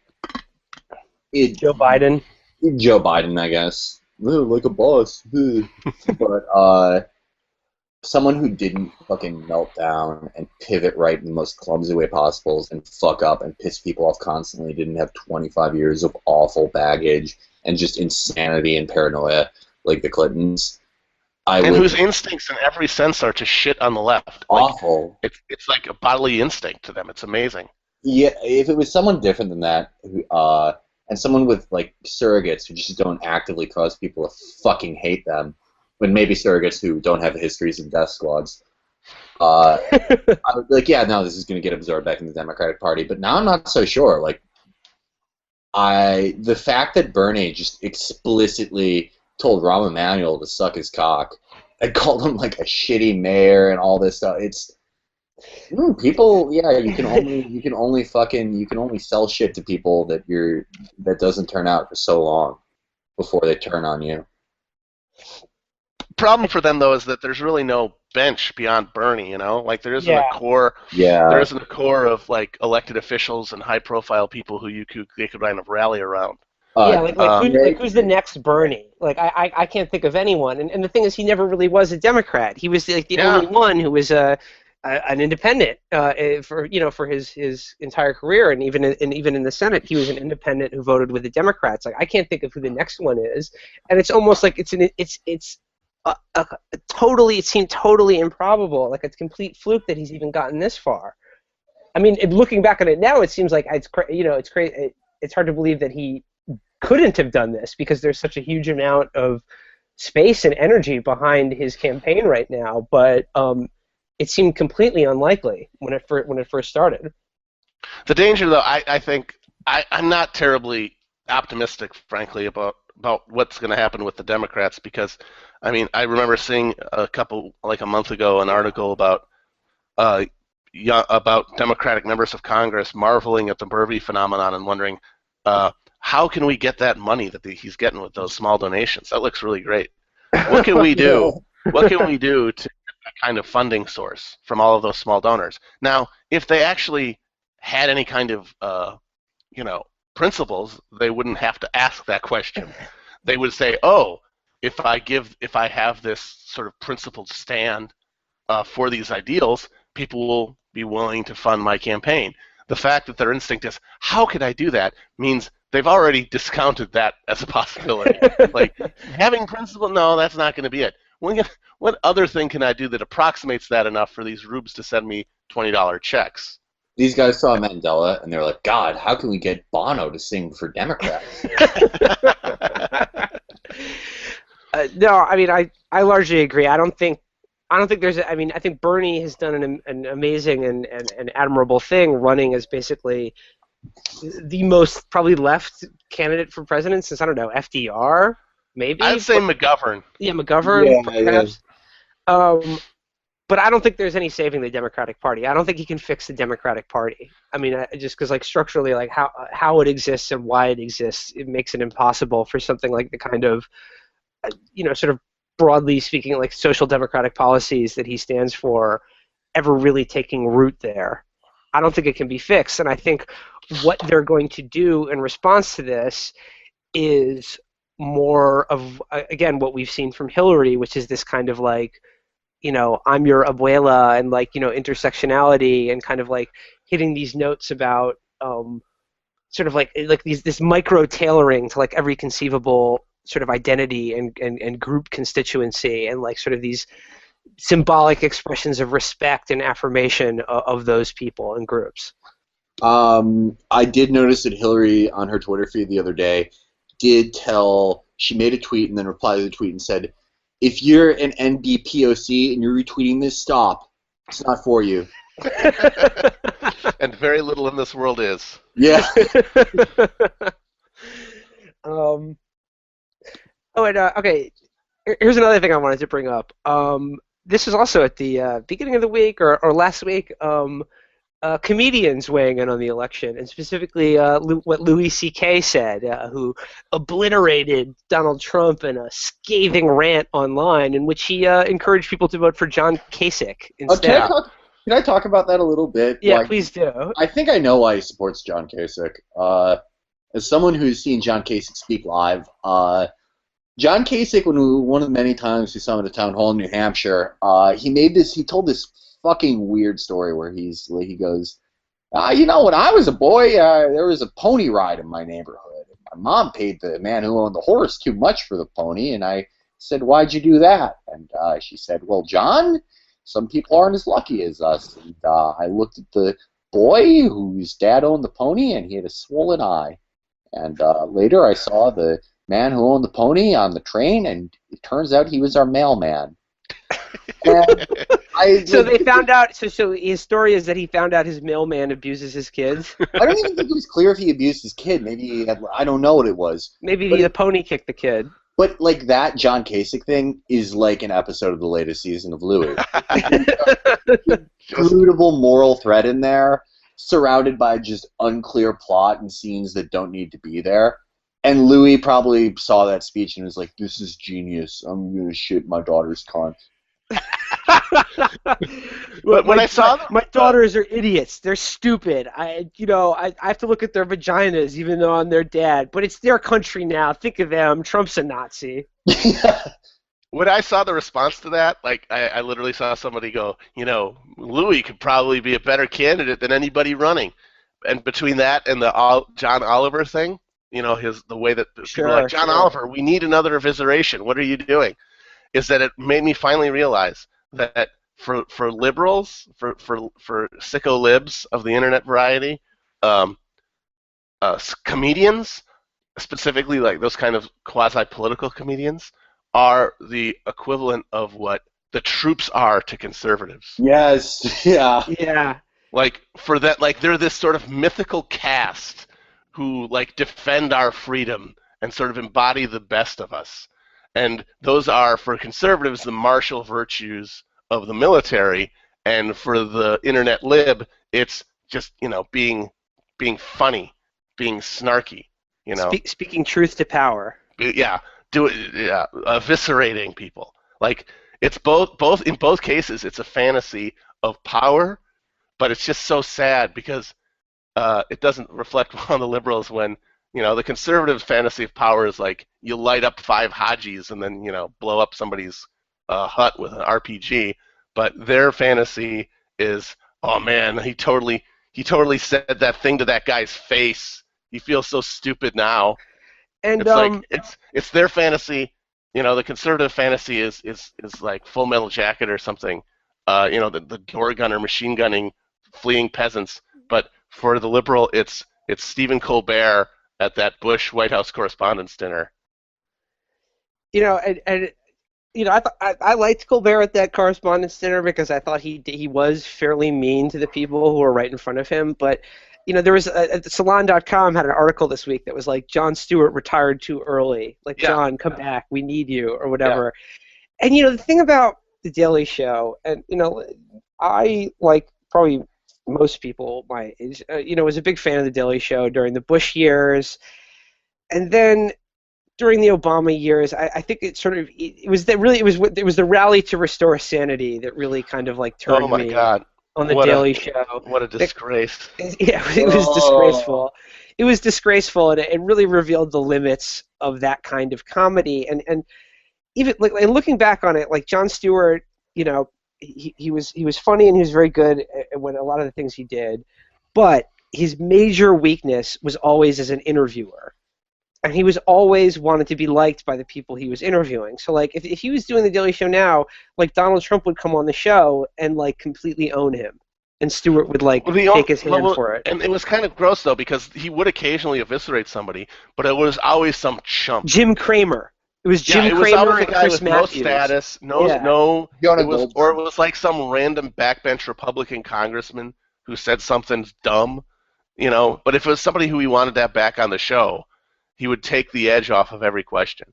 Joe Biden, I guess. Like a boss. But someone who didn't fucking melt down and pivot right in the most clumsy way possible and fuck up and piss people off constantly, didn't have 25 years of awful baggage and just insanity and paranoia like the Clintons. Whose instincts in every sense are to shit on the left. Awful. It's like a bodily instinct to them. It's amazing. Yeah, if it was someone different than that, and someone with like surrogates who just don't actively cause people to fucking hate them, when maybe surrogates who don't have histories in death squads. I was like, yeah, no, this is going to get absorbed back in the Democratic Party. But now I'm not so sure. Like, the fact that Bernie just explicitly told Rahm Emanuel to suck his cock and called him like a shitty mayor and all this stuff. It's people. Yeah, you can only sell shit to people that doesn't turn out for so long before they turn on you. Problem for them though is that there's really no bench beyond Bernie, you know, like there isn't a core. Yeah. There isn't a core of like elected officials and high-profile people who they could kind of rally around. Who's the next Bernie? Like I can't think of anyone. And the thing is, he never really was a Democrat. He was like the only one who was an independent for his entire career, and even in the Senate, he was an independent who voted with the Democrats. Like I can't think of who the next one is, and it's almost like it seemed totally improbable, like a complete fluke that he's even gotten this far. I mean, looking back on it now, it seems like it's crazy. It's hard to believe that he couldn't have done this because there's such a huge amount of space and energy behind his campaign right now. But it seemed completely unlikely when it first started. The danger, though, I think I'm not terribly optimistic, frankly, about what's going to happen with the Democrats because, I mean, I remember seeing a month ago, an article about Democratic members of Congress marveling at the Murphy phenomenon and wondering how can we get that money that he's getting with those small donations? That looks really great. What can we do? What can we do to get that kind of funding source from all of those small donors? Now, if they actually had any kind of principles, they wouldn't have to ask that question. They would say, "Oh, if I have this sort of principled stand for these ideals, people will be willing to fund my campaign." The fact that their instinct is, "How could I do that?" means they've already discounted that as a possibility. Like having principle, no, that's not going to be it. What other thing can I do that approximates that enough for these rubes to send me $20 checks? These guys saw Mandela, and they're like, God, how can we get Bono to sing for Democrats? No, I mean, I largely agree. I don't think there's. I mean, I think Bernie has done an amazing and admirable thing, running as basically the most probably left candidate for president since, I don't know, FDR, maybe. I'd say McGovern. Yeah, McGovern, perhaps. But I don't think there's any saving the Democratic Party. I don't think he can fix the Democratic Party. I mean, just because, like, structurally, like how it exists and why it exists, it makes it impossible for something like the kind of, sort of broadly speaking, like social democratic policies that he stands for, ever really taking root there. I don't think it can be fixed, and I think what they're going to do in response to this is more of, again, what we've seen from Hillary, which is this kind of like, I'm your abuela, and like, intersectionality, and kind of like hitting these notes about sort of like this micro tailoring to like every conceivable sort of identity and group constituency, and like sort of these symbolic expressions of respect and affirmation of those people and groups. I did notice that Hillary on her Twitter feed the other day she made a tweet and then replied to the tweet and said, "If you're an NBPOC and you're retweeting this, stop. It's not for you." And very little in this world is. Yeah. Okay. Here's another thing I wanted to bring up. This was also at the beginning of the week or last week. Comedians weighing in on the election, and specifically what Louis C.K. said, who obliterated Donald Trump in a scathing rant online in which he encouraged people to vote for John Kasich instead. Can I talk about that a little bit? Yeah, please do. I think I know why he supports John Kasich. As someone who's seen John Kasich speak live, John Kasich, one of the many times we saw him at a town hall in New Hampshire, he told this fucking weird story where he goes, when I was a boy, there was a pony ride in my neighborhood. My mom paid the man who owned the horse too much for the pony, and I said, "Why'd you do that?" And she said, "Well, John, some people aren't as lucky as us." And I looked at the boy whose dad owned the pony, and he had a swollen eye. And later I saw the man who owned the pony on the train, and it turns out he was our mailman. So they found out. So his story is that he found out his mailman abuses his kids. I don't even think it was clear if he abused his kid. Maybe he had, I don't know what it was. Maybe the pony kicked the kid. But like that John Kasich thing is like an episode of the latest season of Louis. Inscrutable moral thread in there, surrounded by just unclear plot and scenes that don't need to be there. And Louis probably saw that speech and was like, "This is genius. I'm gonna shit my daughter's cunt." But when I saw my daughters are idiots. They're stupid. I have to look at their vaginas even though I'm their dad. But it's their country now. Think of them. Trump's a Nazi. When I saw the response to that, like I literally saw somebody go, Louis could probably be a better candidate than anybody running. And between that and the John Oliver thing, the way that people are like, John Oliver, we need another evisceration. What are you doing? Is that it made me finally realize that for liberals, for sicko libs of the internet variety, comedians, specifically like those kind of quasi-political comedians, are the equivalent of what the troops are to conservatives. Yes, yeah. Like for that, like they're this sort of mythical caste who like defend our freedom and sort of embody the best of us. And those are, for conservatives, the martial virtues of the military, and for the internet lib, it's just being funny, being snarky, Speaking truth to power. Yeah, eviscerating people. Like it's both in both cases, it's a fantasy of power, but it's just so sad because it doesn't reflect well on the liberals when. The conservative fantasy of power is like you light up 5 Hajis and then, blow up somebody's hut with an RPG. But their fantasy is, oh man, he totally said that thing to that guy's face. He feels so stupid now. And it's like it's their fantasy. The conservative fantasy is like Full Metal Jacket or something. The door gunner machine gunning fleeing peasants. But for the liberal, it's Stephen Colbert at that Bush White House Correspondents' Dinner. I liked Colbert at that Correspondents' Dinner because I thought he was fairly mean to the people who were right in front of him. But there was Salon.com had an article this week that was like Jon Stewart retired too early. Like John, come back, we need you or whatever. Yeah. And the thing about the Daily Show, and I like probably most people my age, was a big fan of the Daily Show during the Bush years, and then during the Obama years, I think it was the rally to restore sanity that really kind of like turned me on the Daily Show. What a disgrace! Yeah, it was disgraceful. It was disgraceful, and it really revealed the limits of that kind of comedy. And even like and looking back on it, like Jon Stewart, He was funny and he was very good at a lot of the things he did, but his major weakness was always as an interviewer, and he was always wanted to be liked by the people he was interviewing. So like if he was doing the Daily Show now, like Donald Trump would come on the show and like completely own him, and Stewart would like take his hand for it. And it was kind of gross though because he would occasionally eviscerate somebody, but it was always some chump. Jim Cramer. It was Jim Cramer and Chris Matthews. No status, or it was like some random backbench Republican congressman who said something dumb, But if it was somebody who he wanted to have back on the show, he would take the edge off of every question.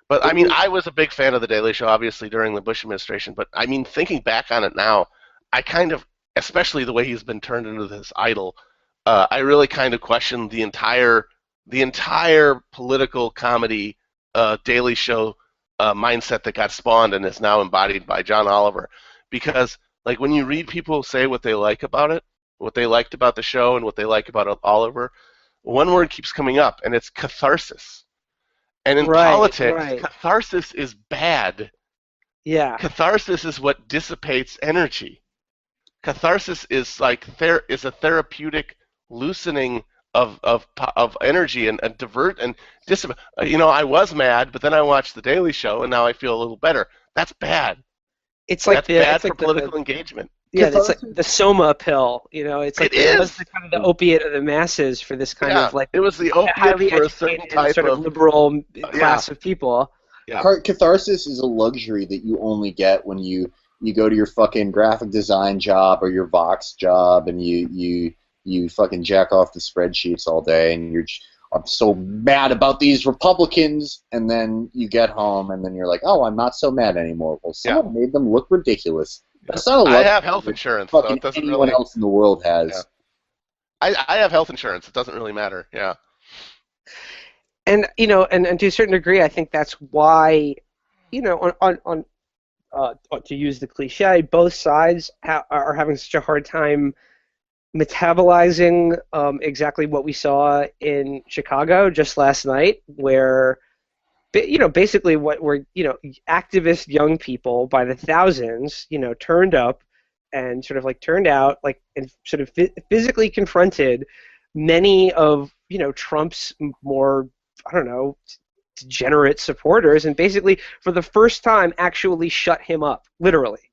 But I mean, I was a big fan of the Daily Show, obviously during the Bush administration. But I mean, thinking back on it now, I kind of, especially the way he's been turned into this idol, I really kind of question the entire political comedy. Daily Show mindset that got spawned and is now embodied by John Oliver, because like when you read people say what they like about it, what they liked about the show and what they like about Oliver, one word keeps coming up and it's catharsis. And in politics, catharsis is bad. Yeah. Catharsis is what dissipates energy. Catharsis is like is a therapeutic loosening of energy and divert and dissipate. I was mad, but then I watched the Daily Show and now I feel a little better. That's bad. It's like that's bad for political engagement. Yeah, it's like the Soma pill. It's like it was the kind of the opiate of the masses for this kind of like it was the opiate highly for a certain type sort of liberal class of people. Yeah. Catharsis is a luxury that you only get when you go to your fucking graphic design job or your Vox job and you fucking jack off the spreadsheets all day and I'm so mad about these Republicans, and then you get home and then you're like, oh, I'm not so mad anymore. Well, someone made them look ridiculous. That's not a luxury. I have health insurance. So it doesn't anyone else in the world has. Yeah. I have health insurance. It doesn't really matter. Yeah. And and to a certain degree, I think that's why, on to use the cliche, both sides are having such a hard time metabolizing exactly what we saw in Chicago just last night, where basically what were activist young people by the thousands turned up and sort of like turned out like and sort of physically confronted many of Trump's more, I don't know, degenerate supporters, and basically for the first time actually shut him up, literally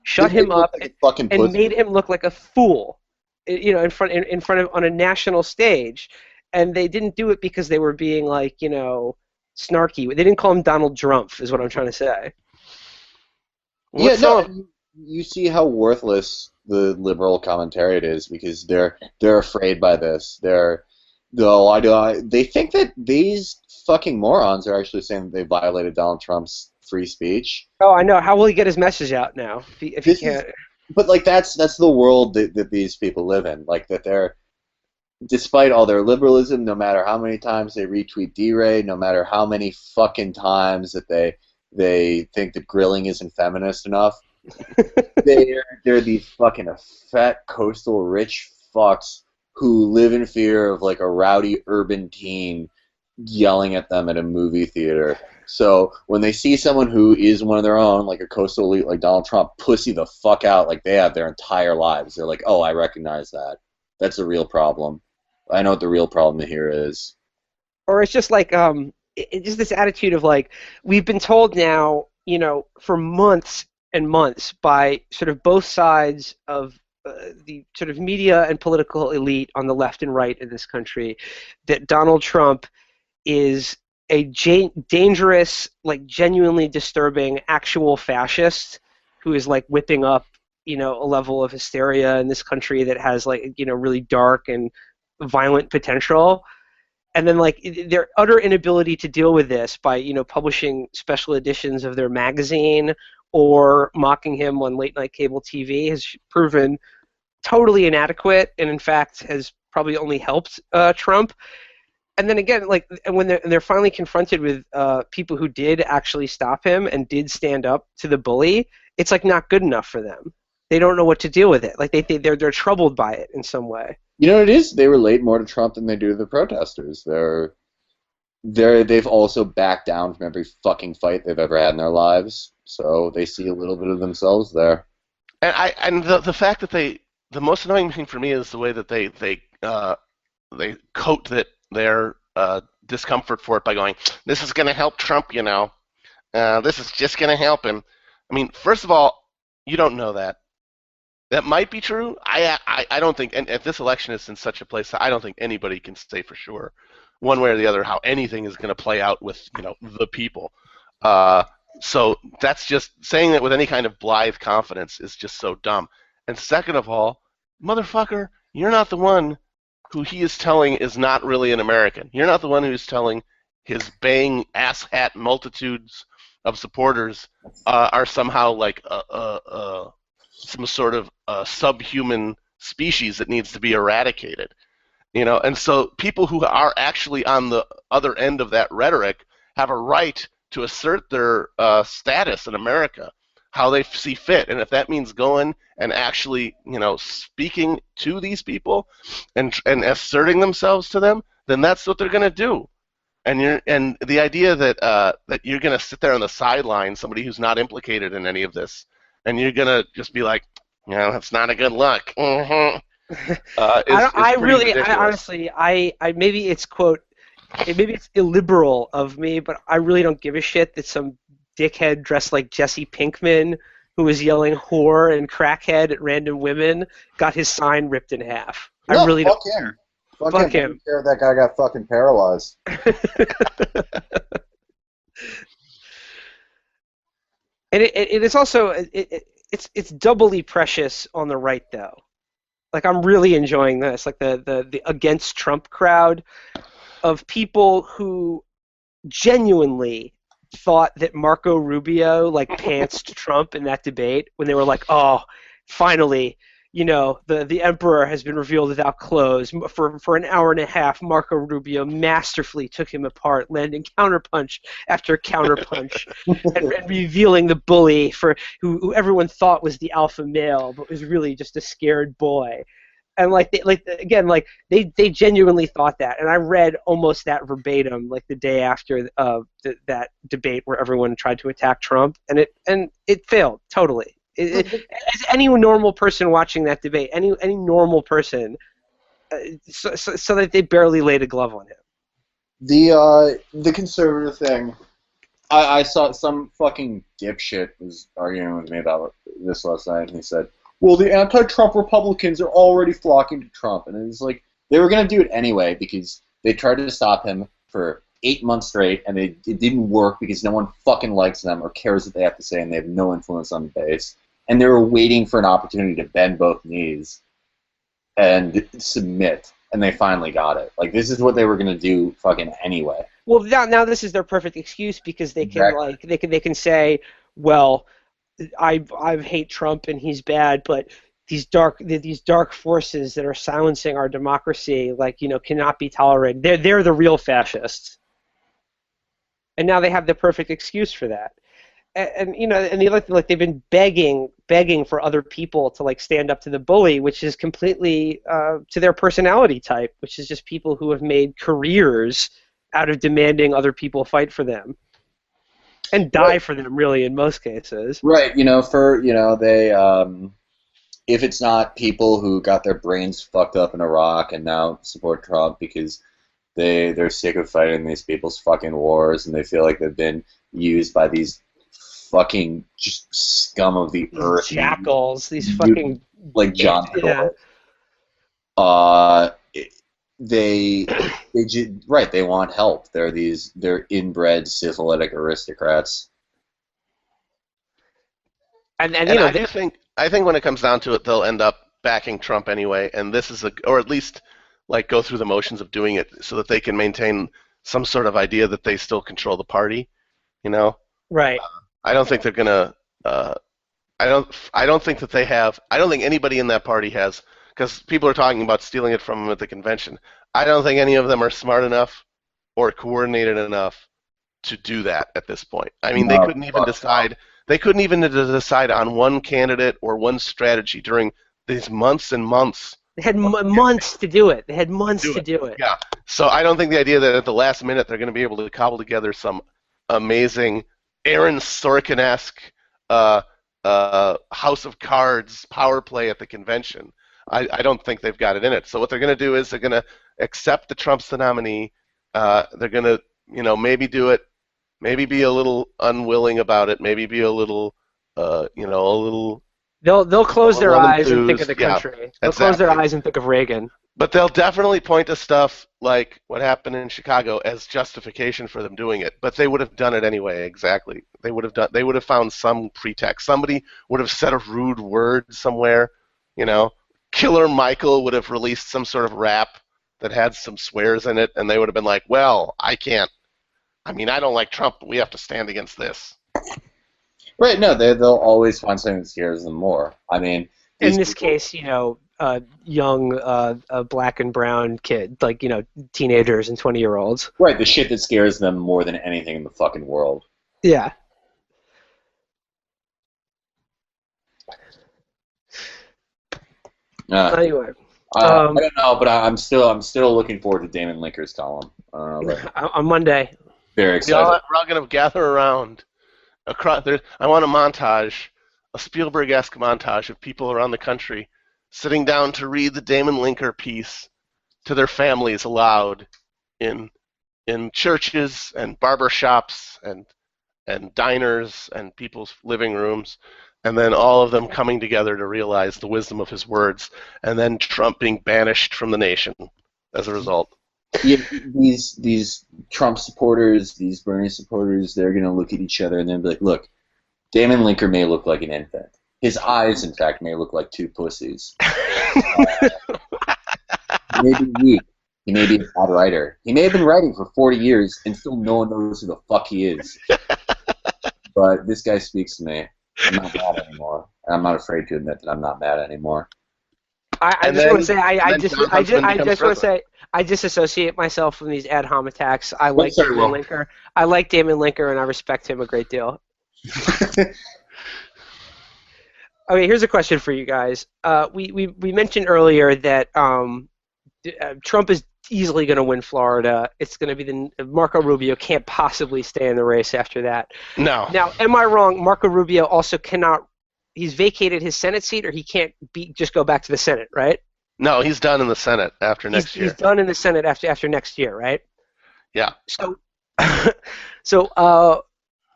shut him up and made him look like a fool, in front of on a national stage. And they didn't do it because they were being like snarky. They didn't call him Donald Trump, is what I'm trying to say. You see how worthless the liberal commentariat is because they're afraid by this. They think that these fucking morons are actually saying that they violated Donald Trump's free speech. Oh, I know. How will he get his message out now if he can't? But like that's the world that these people live in. Like that they're, despite all their liberalism, no matter how many times they retweet D-Ray, no matter how many fucking times that they think that grilling isn't feminist enough, they're these fucking fat coastal rich fucks who live in fear of like a rowdy urban teen yelling at them at a movie theater. So when they see someone who is one of their own, like a coastal elite like Donald Trump, pussy the fuck out like they have their entire lives, they're like, oh, I recognize that. That's a real problem. I know what the real problem here is. Or it's just like it's just this attitude of like, we've been told now, for months and months by sort of both sides of the sort of media and political elite on the left and right in this country, that Donald Trump is a dangerous, like genuinely disturbing, actual fascist who is like whipping up, a level of hysteria in this country that has like, really dark and violent potential. And then like their utter inability to deal with this by, publishing special editions of their magazine or mocking him on late night cable TV has proven totally inadequate, and in fact has probably only helped Trump. And then again, like when they're finally confronted with people who did actually stop him and did stand up to the bully, it's like not good enough for them. They don't know what to deal with it. Like they're troubled by it in some way. You know what it is? They relate more to Trump than they do to the protesters. They've also backed down from every fucking fight they've ever had in their lives, so they see a little bit of themselves there. And the fact that the most annoying thing for me is the way that they coat their discomfort for it by going, this is going to help Trump, this is just going to help him. I mean, first of all, you don't know that. That might be true. I don't think, and if this election is in such a place, I don't think anybody can say for sure, one way or the other, how anything is going to play out with the people. So that's just saying that with any kind of blithe confidence is just so dumb. And second of all, motherfucker, you're not the one who he is telling is not really an American. You're not the one who's telling his baying asshat multitudes of supporters are somehow like some sort of subhuman species that needs to be eradicated. And so people who are actually on the other end of that rhetoric have a right to assert their status in America, how they see fit. And if that means going and actually, speaking to these people and asserting themselves to them, then that's what they're going to do. And the idea that that you're going to sit there on the sidelines, somebody who's not implicated in any of this, and you're going to just be like, that's not a good look. Mm-hmm. Honestly, maybe it's maybe it's illiberal of me, but I really don't give a shit that some dickhead dressed like Jesse Pinkman who was yelling whore and crackhead at random women got his sign ripped in half. No, I really fuck don't. him. Fuck I him. don't care if that guy got fucking paralyzed. And it is also it's doubly precious on the right though. Like I'm really enjoying this. Like the against Trump crowd of people who genuinely thought that Marco Rubio like pantsed Trump in that debate when they were like, oh, finally, the emperor has been revealed without clothes. For an hour and a half, Marco Rubio masterfully took him apart, landing counterpunch after counterpunch, and revealing the bully who everyone thought was the alpha male, but was really just a scared boy. And they genuinely thought that, and I read almost that verbatim like the day after that debate where everyone tried to attack Trump, and it failed totally. As any normal person watching that debate, any normal person, so that they barely laid a glove on him. The conservative thing, I saw some fucking dipshit was arguing with me about this last night, and he said, well, the anti-Trump Republicans are already flocking to Trump. And it was like, they were going to do it anyway because they tried to stop him for 8 months straight, and it didn't work because no one fucking likes them or cares what they have to say, and they have no influence on the base. And they were waiting for an opportunity to bend both knees and submit, and they finally got it. Like, this is what they were going to do fucking anyway. Well, now this is their perfect excuse because they can they can say, well, I hate Trump and he's bad, but these dark forces that are silencing our democracy, cannot be tolerated. They're the real fascists, and now they have the perfect excuse for that. And the other thing, they've been begging for other people to stand up to the bully, which is completely to their personality type, which is just people who have made careers out of demanding other people fight for them. And die for them, really, in most cases. Right, they, if it's not people who got their brains fucked up in Iraq and now support Trump because they're sick of fighting these people's fucking wars and they feel like they've been used by these fucking just scum of the earth. Jackals, these fucking... Like John Thor. They want help. They're inbred syphilitic aristocrats. And I think when it comes down to it, they'll end up backing Trump anyway, and this is or at least go through the motions of doing it so that they can maintain some sort of idea that they still control the party. Right. I don't think they're gonna. I don't think that they have. I don't think anybody in that party has. Because people are talking about stealing it from them at the convention. I don't think any of them are smart enough or coordinated enough to do that at this point. I mean, they couldn't even decide. They couldn't even decide on one candidate or one strategy during these months and months. They had months to do it. They had months to do it. Yeah. So I don't think the idea that at the last minute they're going to be able to cobble together some amazing Aaron Sorkin-esque House of Cards power play at the convention. I don't think they've got it in it. So what they're going to do is they're going to accept that Trump's the nominee. They're going to, maybe do it, maybe be a little unwilling about it, maybe be a little, a little. They'll close their eyes and think of the country. Yeah, they'll close their eyes and think of Reagan. But they'll definitely point to stuff like what happened in Chicago as justification for them doing it. But they would have done it anyway. Exactly. They would have found some pretext. Somebody would have said a rude word somewhere, Killer Michael would have released some sort of rap that had some swears in it, and they would have been like, well, I don't like Trump, but we have to stand against this. Right, no, they'll always find something that scares them more. I mean... In this case, young black and brown kid, teenagers and 20-year-olds. Right, the shit that scares them more than anything in the fucking world. Yeah. Anyway, I don't know, but I'm still looking forward to Damon Linker's column on Monday. Very excited. We're all going to gather around. I want a montage, a Spielberg-esque montage of people around the country sitting down to read the Damon Linker piece to their families aloud in churches and barber shops and diners and people's living rooms. and then all of them coming together to realize the wisdom of his words, and then Trump being banished from the nation as a result. Yeah, these Trump supporters, these Bernie supporters, they're going to look at each other and then be like, look, Damon Linker may look like an infant. His eyes, in fact, may look like two pussies. He may be weak. He may be a bad writer. He may have been writing for 40 years and still no one knows who the fuck he is. But this guy speaks to me. I'm not mad anymore. And I'm not afraid to admit that I'm not mad anymore. I just want to say I want to say I disassociate myself from these ad hom attacks. I like Damon Linker. I like Damon Linker, and I respect him a great deal. Okay, here's a question for you guys. We mentioned earlier that Trump is easily going to win Florida. It's going to be Marco Rubio can't possibly stay in the race after that. No. Now, am I wrong? Marco Rubio also cannot. He's vacated his Senate seat, or he can't just go back to the Senate, right? No, he's done in the Senate after next year. He's done in the Senate after next year, right? Yeah. So,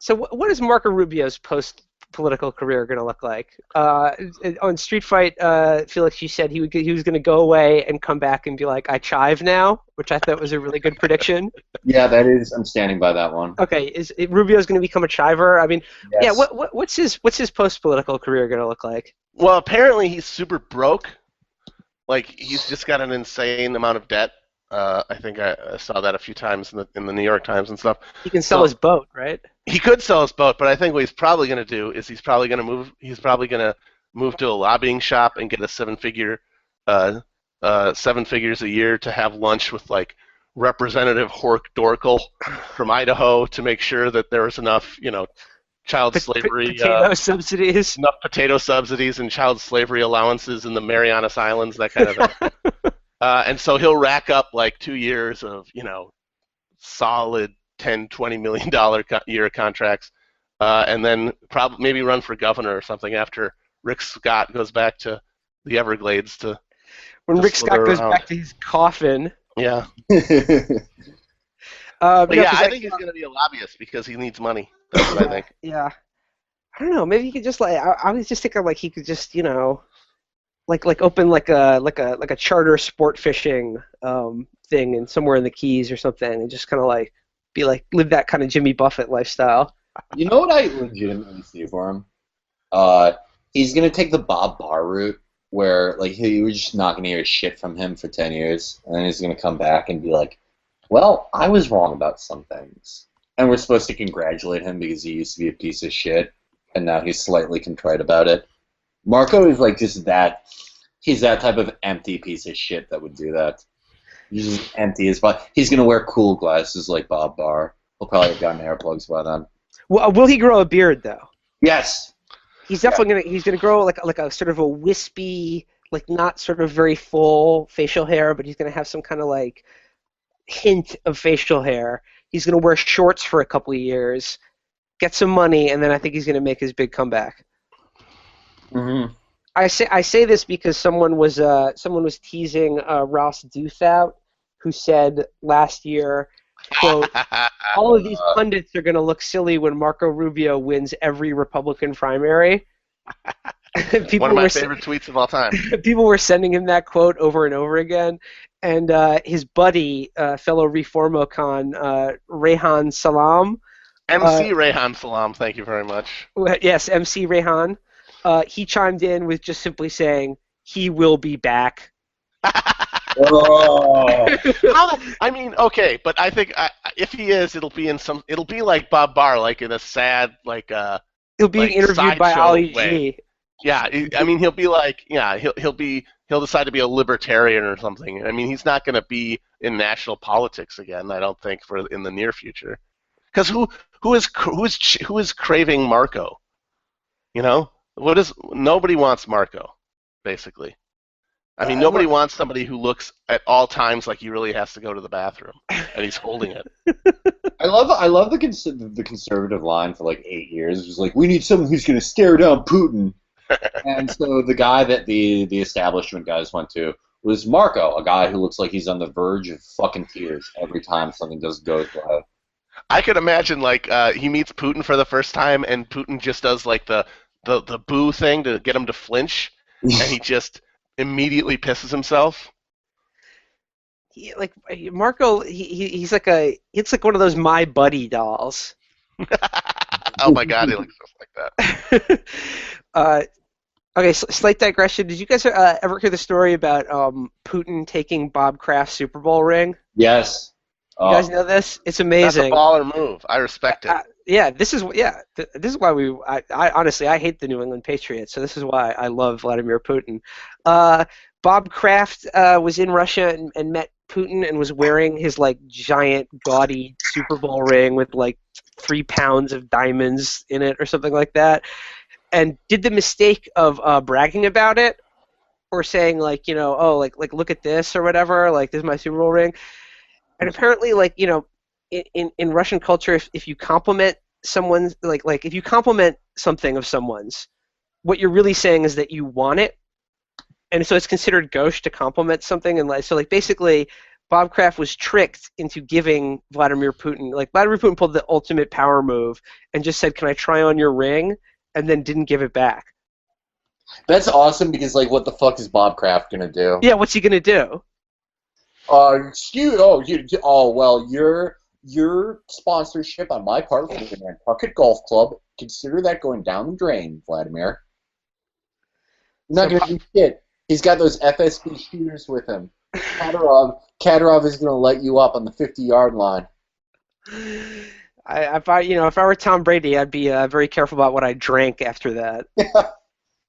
what is Marco Rubio's post-political career going to look like? On Street Fight, Felix, you said he was going to go away and come back and be like, "I chive now," which I thought was a really good prediction. Yeah, that is. I'm standing by that one. Okay, is Rubio's going to become a chiver? I mean, yes. Yeah. What's his post-political career going to look like? Well, apparently he's super broke. Like, he's just got an insane amount of debt. I think I saw that a few times in the New York Times and stuff. He can sell his boat, right? He could sell his boat, but I think what he's probably going to do is he's probably going to move to a lobbying shop and get a seven figures a year to have lunch with like Representative Hork Dorkel from Idaho to make sure that there was enough, child slavery subsidies, enough potato subsidies and child slavery allowances in the Marianas Islands, that kind of thing. And so he'll rack up like 2 years of, solid $10-20 million year contracts, and then maybe run for governor or something after Rick Scott goes back to the Everglades when Rick Scott goes back to his coffin. Yeah. I think he's going to be a lobbyist because he needs money. That's what I think. Yeah. I don't know. Maybe he could just I was just thinking he could just like open like a charter sport fishing thing and somewhere in the Keys or something, and just kind of live that kind of Jimmy Buffett lifestyle. You know what I legitimately see for him? He's gonna take the Bob Barr route, where we're just not gonna hear shit from him for 10 years, and then he's gonna come back and be like, "Well, I was wrong about some things," and we're supposed to congratulate him because he used to be a piece of shit, and now he's slightly contrite about it. Marco is just that. He's that type of empty piece of shit that would do that. He's just empty as fuck. He's gonna wear cool glasses like Bob Barr. He'll probably have gotten hair plugs by then. Well, will he grow a beard though? Yes. He's definitely gonna grow like a sort of a wispy, not sort of very full facial hair, but he's gonna have some kind of hint of facial hair. He's gonna wear shorts for a couple of years, get some money, and then I think he's gonna make his big comeback. Mm-hmm. I say this because someone was teasing Ross Douthat, who said last year, quote, "All of these pundits are going to look silly when Marco Rubio wins every Republican primary." One of my favorite tweets of all time. People were sending him that quote over and over again, and his buddy, fellow Reformocon, Rehan Salam, MC Rehan Salam, thank you very much. Yes, MC Rehan. He chimed in with just simply saying, "He will be back." Oh. I mean, okay, but I think if he is, it'll be like Bob Barr, in a sad, he'll be interviewed by Ali G. Yeah, I mean, he'll be he'll decide to be a libertarian or something. I mean, he's not going to be in national politics again, I don't think, in the near future. Because who is craving Marco? Nobody wants Marco, basically. I mean, nobody wants somebody who looks at all times like he really has to go to the bathroom, and he's holding it. I love the conservative line for 8 years. It was we need someone who's going to stare down Putin. And so the guy that the establishment guys went to was Marco, a guy who looks like he's on the verge of fucking tears every time something goes by. I could imagine he meets Putin for the first time, and Putin just does the the boo thing to get him to flinch, and he just immediately pisses himself. Marco, he's like it's like one of those My Buddy dolls. Oh my God, he looks just like that. Okay, slight digression. Did you guys ever hear the story about Putin taking Bob Kraft's Super Bowl ring? Yes. You guys know this? It's amazing. That's a baller move. I respect it. This is why I honestly I hate the New England Patriots, so this is why I love Vladimir Putin. Bob Kraft was in Russia and met Putin and was wearing his like giant gaudy Super Bowl ring with like 3 pounds of diamonds in it or something like that, and did the mistake of bragging about it or saying like, you know, oh, like look at this or whatever, like this is my Super Bowl ring. And apparently, like, you know, in Russian culture, if you compliment someone's like if you compliment something of someone's, what you're really saying is that you want it, and so it's considered gauche to compliment something. And like, so like basically, Bob Kraft was tricked into giving Vladimir Putin, like Vladimir Putin pulled the ultimate power move and just said, "Can I try on your ring?" and then didn't give it back. That's awesome because like, what the fuck is Bob Kraft gonna do? Yeah, what's he gonna do? Your sponsorship on my part for the Nantucket Golf Club, consider that going down the drain, Vladimir. I'm not going to do shit. He's got those FSB shooters with him. Kadyrov is going to light you up on the 50-yard line. If I were Tom Brady, I'd be very careful about what I drank after that.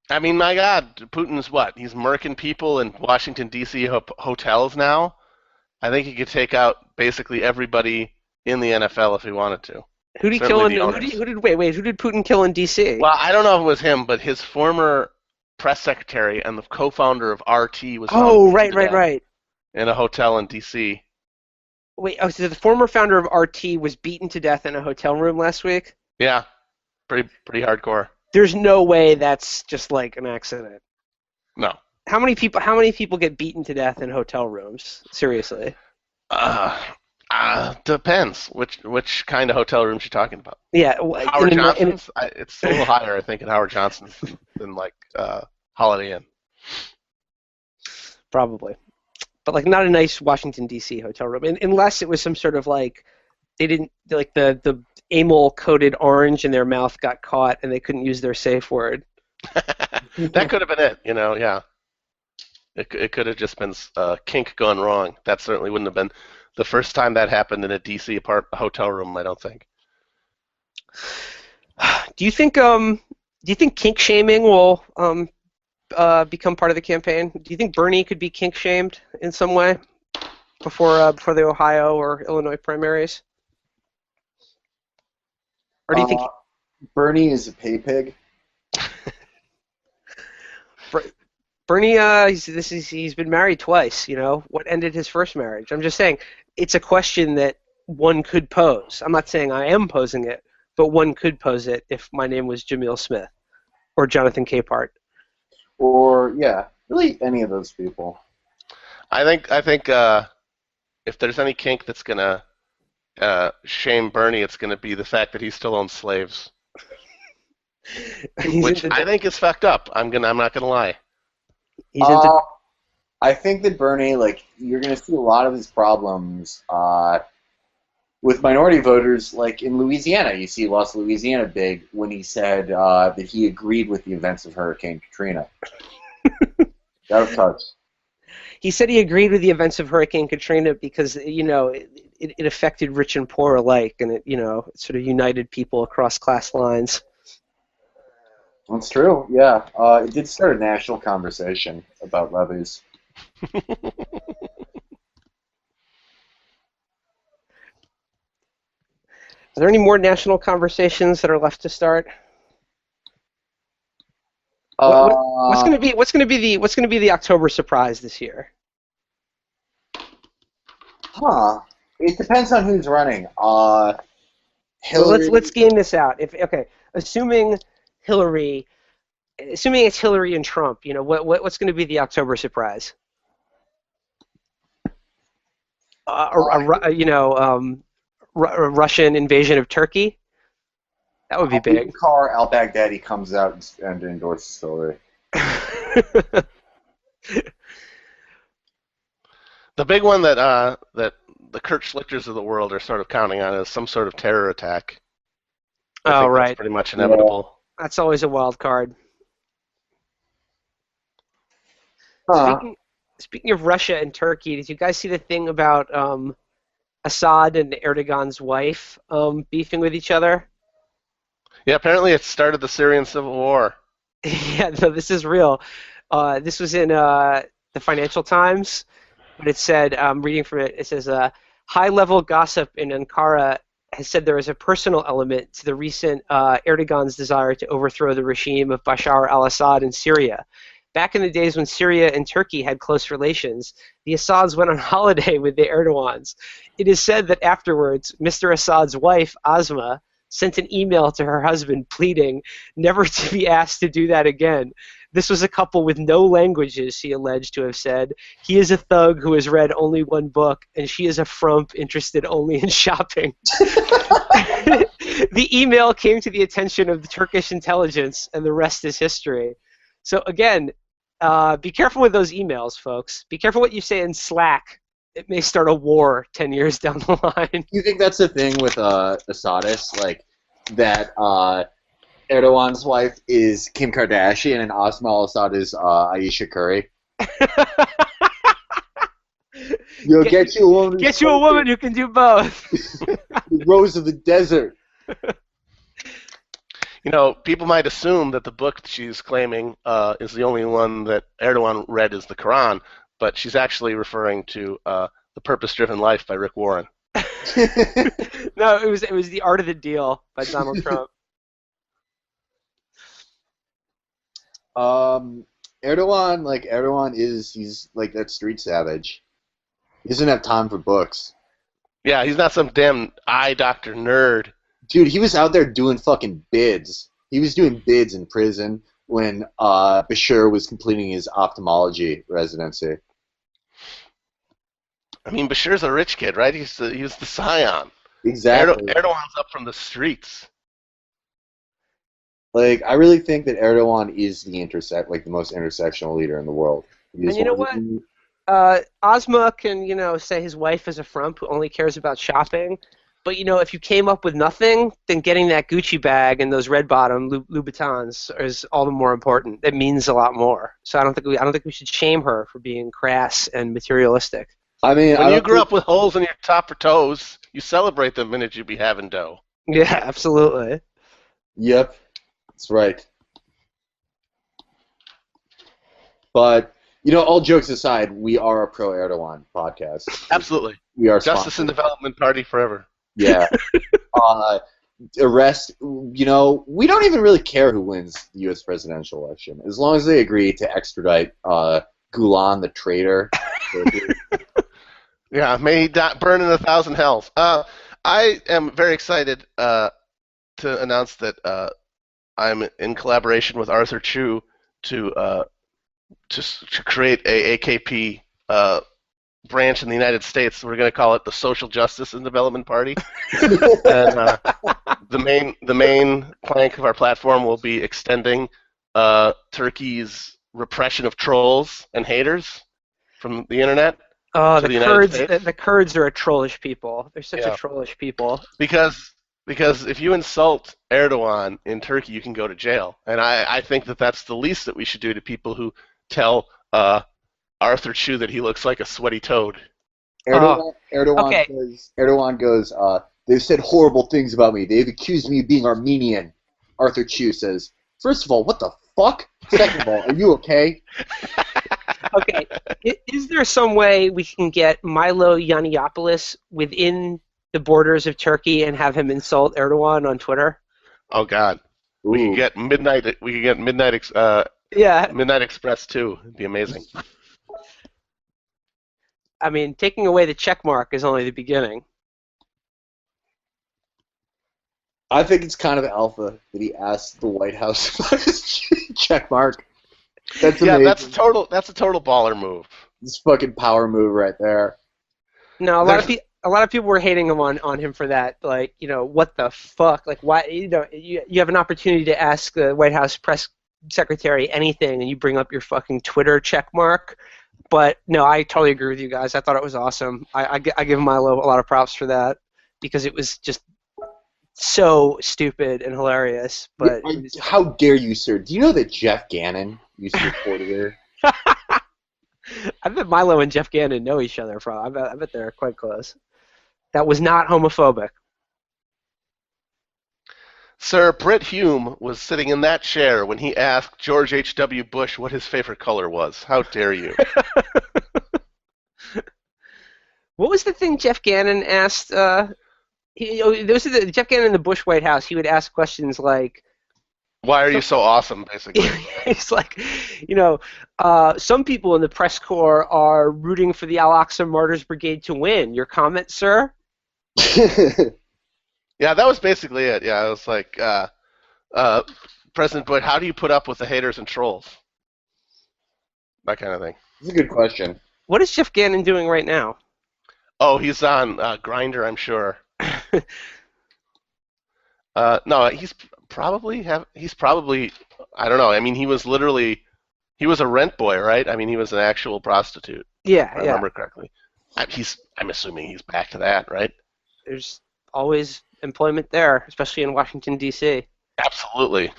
I mean, my God, Putin's what? He's murking people in Washington, D.C. hotels now? I think he could take out basically everybody in the NFL if he wanted to. Who did Putin kill in D.C.? Well, I don't know if it was him, but his former press secretary and the co-founder of RT was right. in a hotel in D.C. Wait, so the former founder of RT was beaten to death in a hotel room last week? Yeah, pretty hardcore. There's no way that's just like an accident. No. How many people get beaten to death in hotel rooms? Seriously. Depends which kind of hotel rooms you're talking about. Yeah, Howard Johnson's. It's a little higher, I think, in Howard Johnson's than like Holiday Inn. Probably, but like not a nice Washington D.C. hotel room, unless it was some sort of like they didn't like the amyl coated orange in their mouth got caught and they couldn't use their safe word. That could have been it. You know, yeah. It could have just been kink gone wrong. That certainly wouldn't have been the first time that happened in a D.C. hotel room, I don't think. Do you think kink shaming will become part of the campaign? Do you think Bernie could be kink shamed in some way before the Ohio or Illinois primaries? Or do you think Bernie is a pay pig? Bernie, he's been married twice. You know, what ended his first marriage? I'm just saying, it's a question that one could pose. I'm not saying I am posing it, but one could pose it if my name was Jamil Smith or Jonathan Capehart. Or really any of those people. I think if there's any kink that's gonna shame Bernie, it's gonna be the fact that he still owns slaves, which I think is fucked up. I'm not gonna lie. I think that Bernie, like, you're going to see a lot of his problems with minority voters, like in Louisiana. You see he lost Louisiana big when he said that he agreed with the events of Hurricane Katrina. That was touch. He said he agreed with the events of Hurricane Katrina because, you know, it affected rich and poor alike, and it sort of united people across class lines. That's true, yeah. It did start a national conversation about levees. Are there any more national conversations that are left to start? What's going to be the October surprise this year? It depends on who's running. Hillary. So let's game this out. Assuming it's Hillary and Trump, you know, what's going to be the October surprise? A Russian invasion of Turkey? That would be big. The car al-Baghdadi comes out and endorses the story. The big one that the Kurt Schlichters of the world are sort of counting on is some sort of terror attack. I think right. That's pretty much inevitable. That's always a wild card. Speaking of Russia and Turkey, did you guys see the thing about Assad and Erdogan's wife beefing with each other? Yeah, apparently it started the Syrian civil war. Yeah, no, this is real. This was in the Financial Times, but it said, I'm reading from it, it says, high-level gossip in Ankara has said there is a personal element to the recent Erdogan's desire to overthrow the regime of Bashar al-Assad in Syria. Back in the days when Syria and Turkey had close relations, the Assads went on holiday with the Erdogans. It is said that afterwards, Mr. Assad's wife, Asma, sent an email to her husband pleading never to be asked to do that again. This was a couple with no languages, she alleged to have said. He is a thug who has read only one book, and she is a frump interested only in shopping. The email came to the attention of the Turkish intelligence, and the rest is history. So again, be careful with those emails, folks. Be careful what you say in Slack. It may start a war 10 years down the line. You think that's the thing with Assadists, like that Erdogan's wife is Kim Kardashian and Asma al-Assad is Ayesha Curry? Get you a woman who can do both. The Rose of the Desert. You know, people might assume that the book she's claiming is the only one that Erdogan read is the Quran, but she's actually referring to The Purpose-Driven Life by Rick Warren. No, it was The Art of the Deal by Donald Trump. Erdogan he's like that street savage. He doesn't have time for books. Yeah, he's not some damn eye doctor nerd. Dude, he was out there doing fucking bids. He was doing bids in prison when Bashir was completing his ophthalmology residency. I mean, Bashir's a rich kid, right? He was the scion. Exactly. Erdogan's up from the streets. Like, I really think that Erdogan is the most intersectional leader in the world. And you know what? Asma can, say his wife is a frump who only cares about shopping. But, if you came up with nothing, then getting that Gucci bag and those red bottom Louboutins is all the more important. It means a lot more. So I don't think we should shame her for being crass and materialistic. I mean, when you grew up with holes in your top or toes, you celebrate the minute you be having dough. Yeah, absolutely. Yep, that's right. But, all jokes aside, we are a pro-Erdogan podcast. Absolutely. We are Justice and Development Party forever. Yeah. Arrest, we don't even really care who wins the U.S. presidential election. As long as they agree to extradite Gulen, the traitor. Yeah, may he burn in 1,000 hells. I am very excited to announce that I'm in collaboration with Arthur Chu to create a AKP branch in the United States. We're going to call it the Social Justice and Development Party. And the main plank of our platform will be extending Turkey's repression of trolls and haters from the internet. Oh, the Kurds are a trollish people. They're such a trollish people. Because if you insult Erdogan in Turkey, you can go to jail. And I think that that's the least that we should do to people who tell Arthur Chu that he looks like a sweaty toad. Erdogan goes, they've said horrible things about me. They've accused me of being Armenian. Arthur Chu says, first of all, what the fuck? Second of all, are you okay? Okay, is there some way we can get Milo Yiannopoulos within the borders of Turkey and have him insult Erdogan on Twitter? Oh God, we could get Midnight Express too. It'd be amazing. I mean, taking away the check mark is only the beginning. I think it's kind of alpha that he asked the White House about his check mark. That's amazing. That's a total baller move. This fucking power move right there. No, a a lot of people were hating him on him for that. Like, what the fuck? Like, why? You have an opportunity to ask the White House press secretary anything, and you bring up your fucking Twitter check mark. But no, I totally agree with you guys. I thought it was awesome. I give Milo a lot of props for that because it was just so stupid and hilarious. But how dare you, sir? Do you know that Jeff Gannon used to report here? I bet Milo and Jeff Gannon know each other. I bet they're quite close. That was not homophobic. Sir, Britt Hume was sitting in that chair when he asked George H.W. Bush what his favorite color was. How dare you? What was the thing Jeff Gannon asked? Jeff Gannon in the Bush White House. He would ask questions like, "Why are you so awesome?" Basically, he's like, some people in the press corps are rooting for the Al-Aqsa Martyrs Brigade to win. Your comment, sir? Yeah, that was basically it. Yeah, it was like, President Bush, how do you put up with the haters and trolls? That kind of thing. That's a good question. What is Jeff Gannon doing right now? Oh, he's on Grindr, I'm sure. No, he's probably, I don't know. I mean, he was a rent boy, right? I mean, he was an actual prostitute. Yeah, if I remember correctly. I'm assuming he's back to that, right? There's always employment there, especially in Washington, D.C. Absolutely.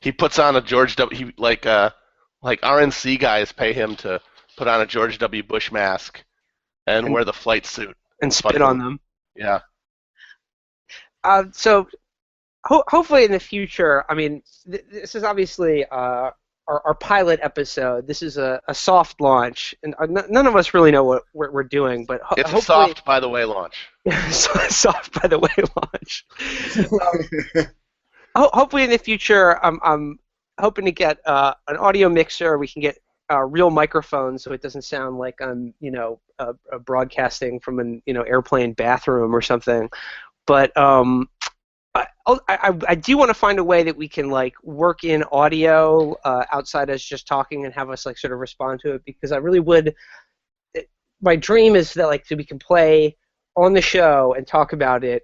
He puts on a George W. Like RNC guys pay him to put on a George W. Bush mask and wear the flight suit. And spit on them. Yeah. So hopefully in the future, I mean, this is obviously our pilot episode. This is a soft launch, and none of us really know what we're doing. But it's a soft, by the way, launch. Soft, by the way, launch. Hopefully in the future, I'm hoping to get an audio mixer. We can get real microphones, so it doesn't sound like I'm broadcasting from an airplane bathroom or something. But I do want to find a way that we can work in audio outside us just talking and have us sort of respond to it, because I really would. My dream is that so we can play on the show and talk about it.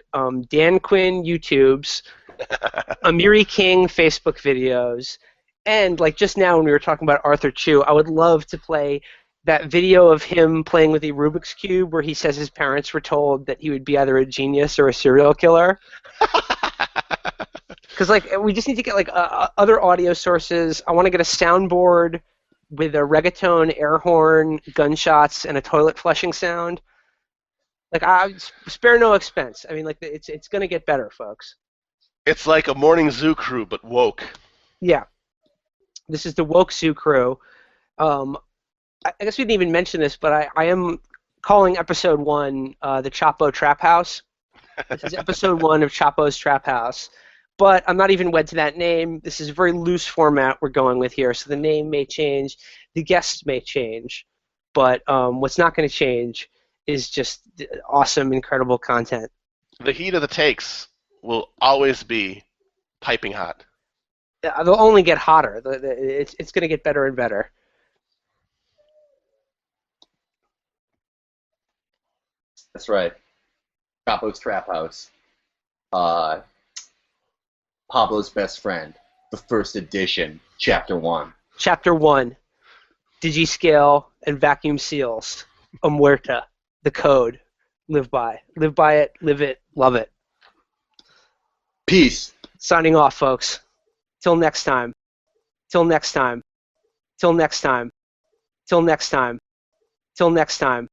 Dan Quinn YouTubes, Amiri King Facebook videos, and just now when we were talking about Arthur Chu, I would love to play that video of him playing with a Rubik's Cube where he says his parents were told that he would be either a genius or a serial killer. Because we just need to get other audio sources. I want to get a soundboard with a reggaeton air horn, gunshots, and a toilet flushing sound. I spare no expense. I mean, it's gonna get better, folks. It's like a morning zoo crew, but woke. Yeah, this is the woke zoo crew. I guess we didn't even mention this, but I am calling episode 1 the Chapo Trap House. This is episode 1 of Chapo's Trap House. But I'm not even wed to that name. This is a very loose format we're going with here, so the name may change, the guests may change, but what's not going to change is just awesome, incredible content. The heat of the takes will always be piping hot. They'll only get hotter. It's going to get better and better. That's right. Chapo's Trap House. Pablo's Best Friend. The first edition. Chapter 1. Chapter 1. Digiscale and vacuum seals. Omuerta. The code. Live by. Live by it. Live it. Love it. Peace. Signing off, folks. Till next time. Till next time. Till next time. Till next time. Till next time.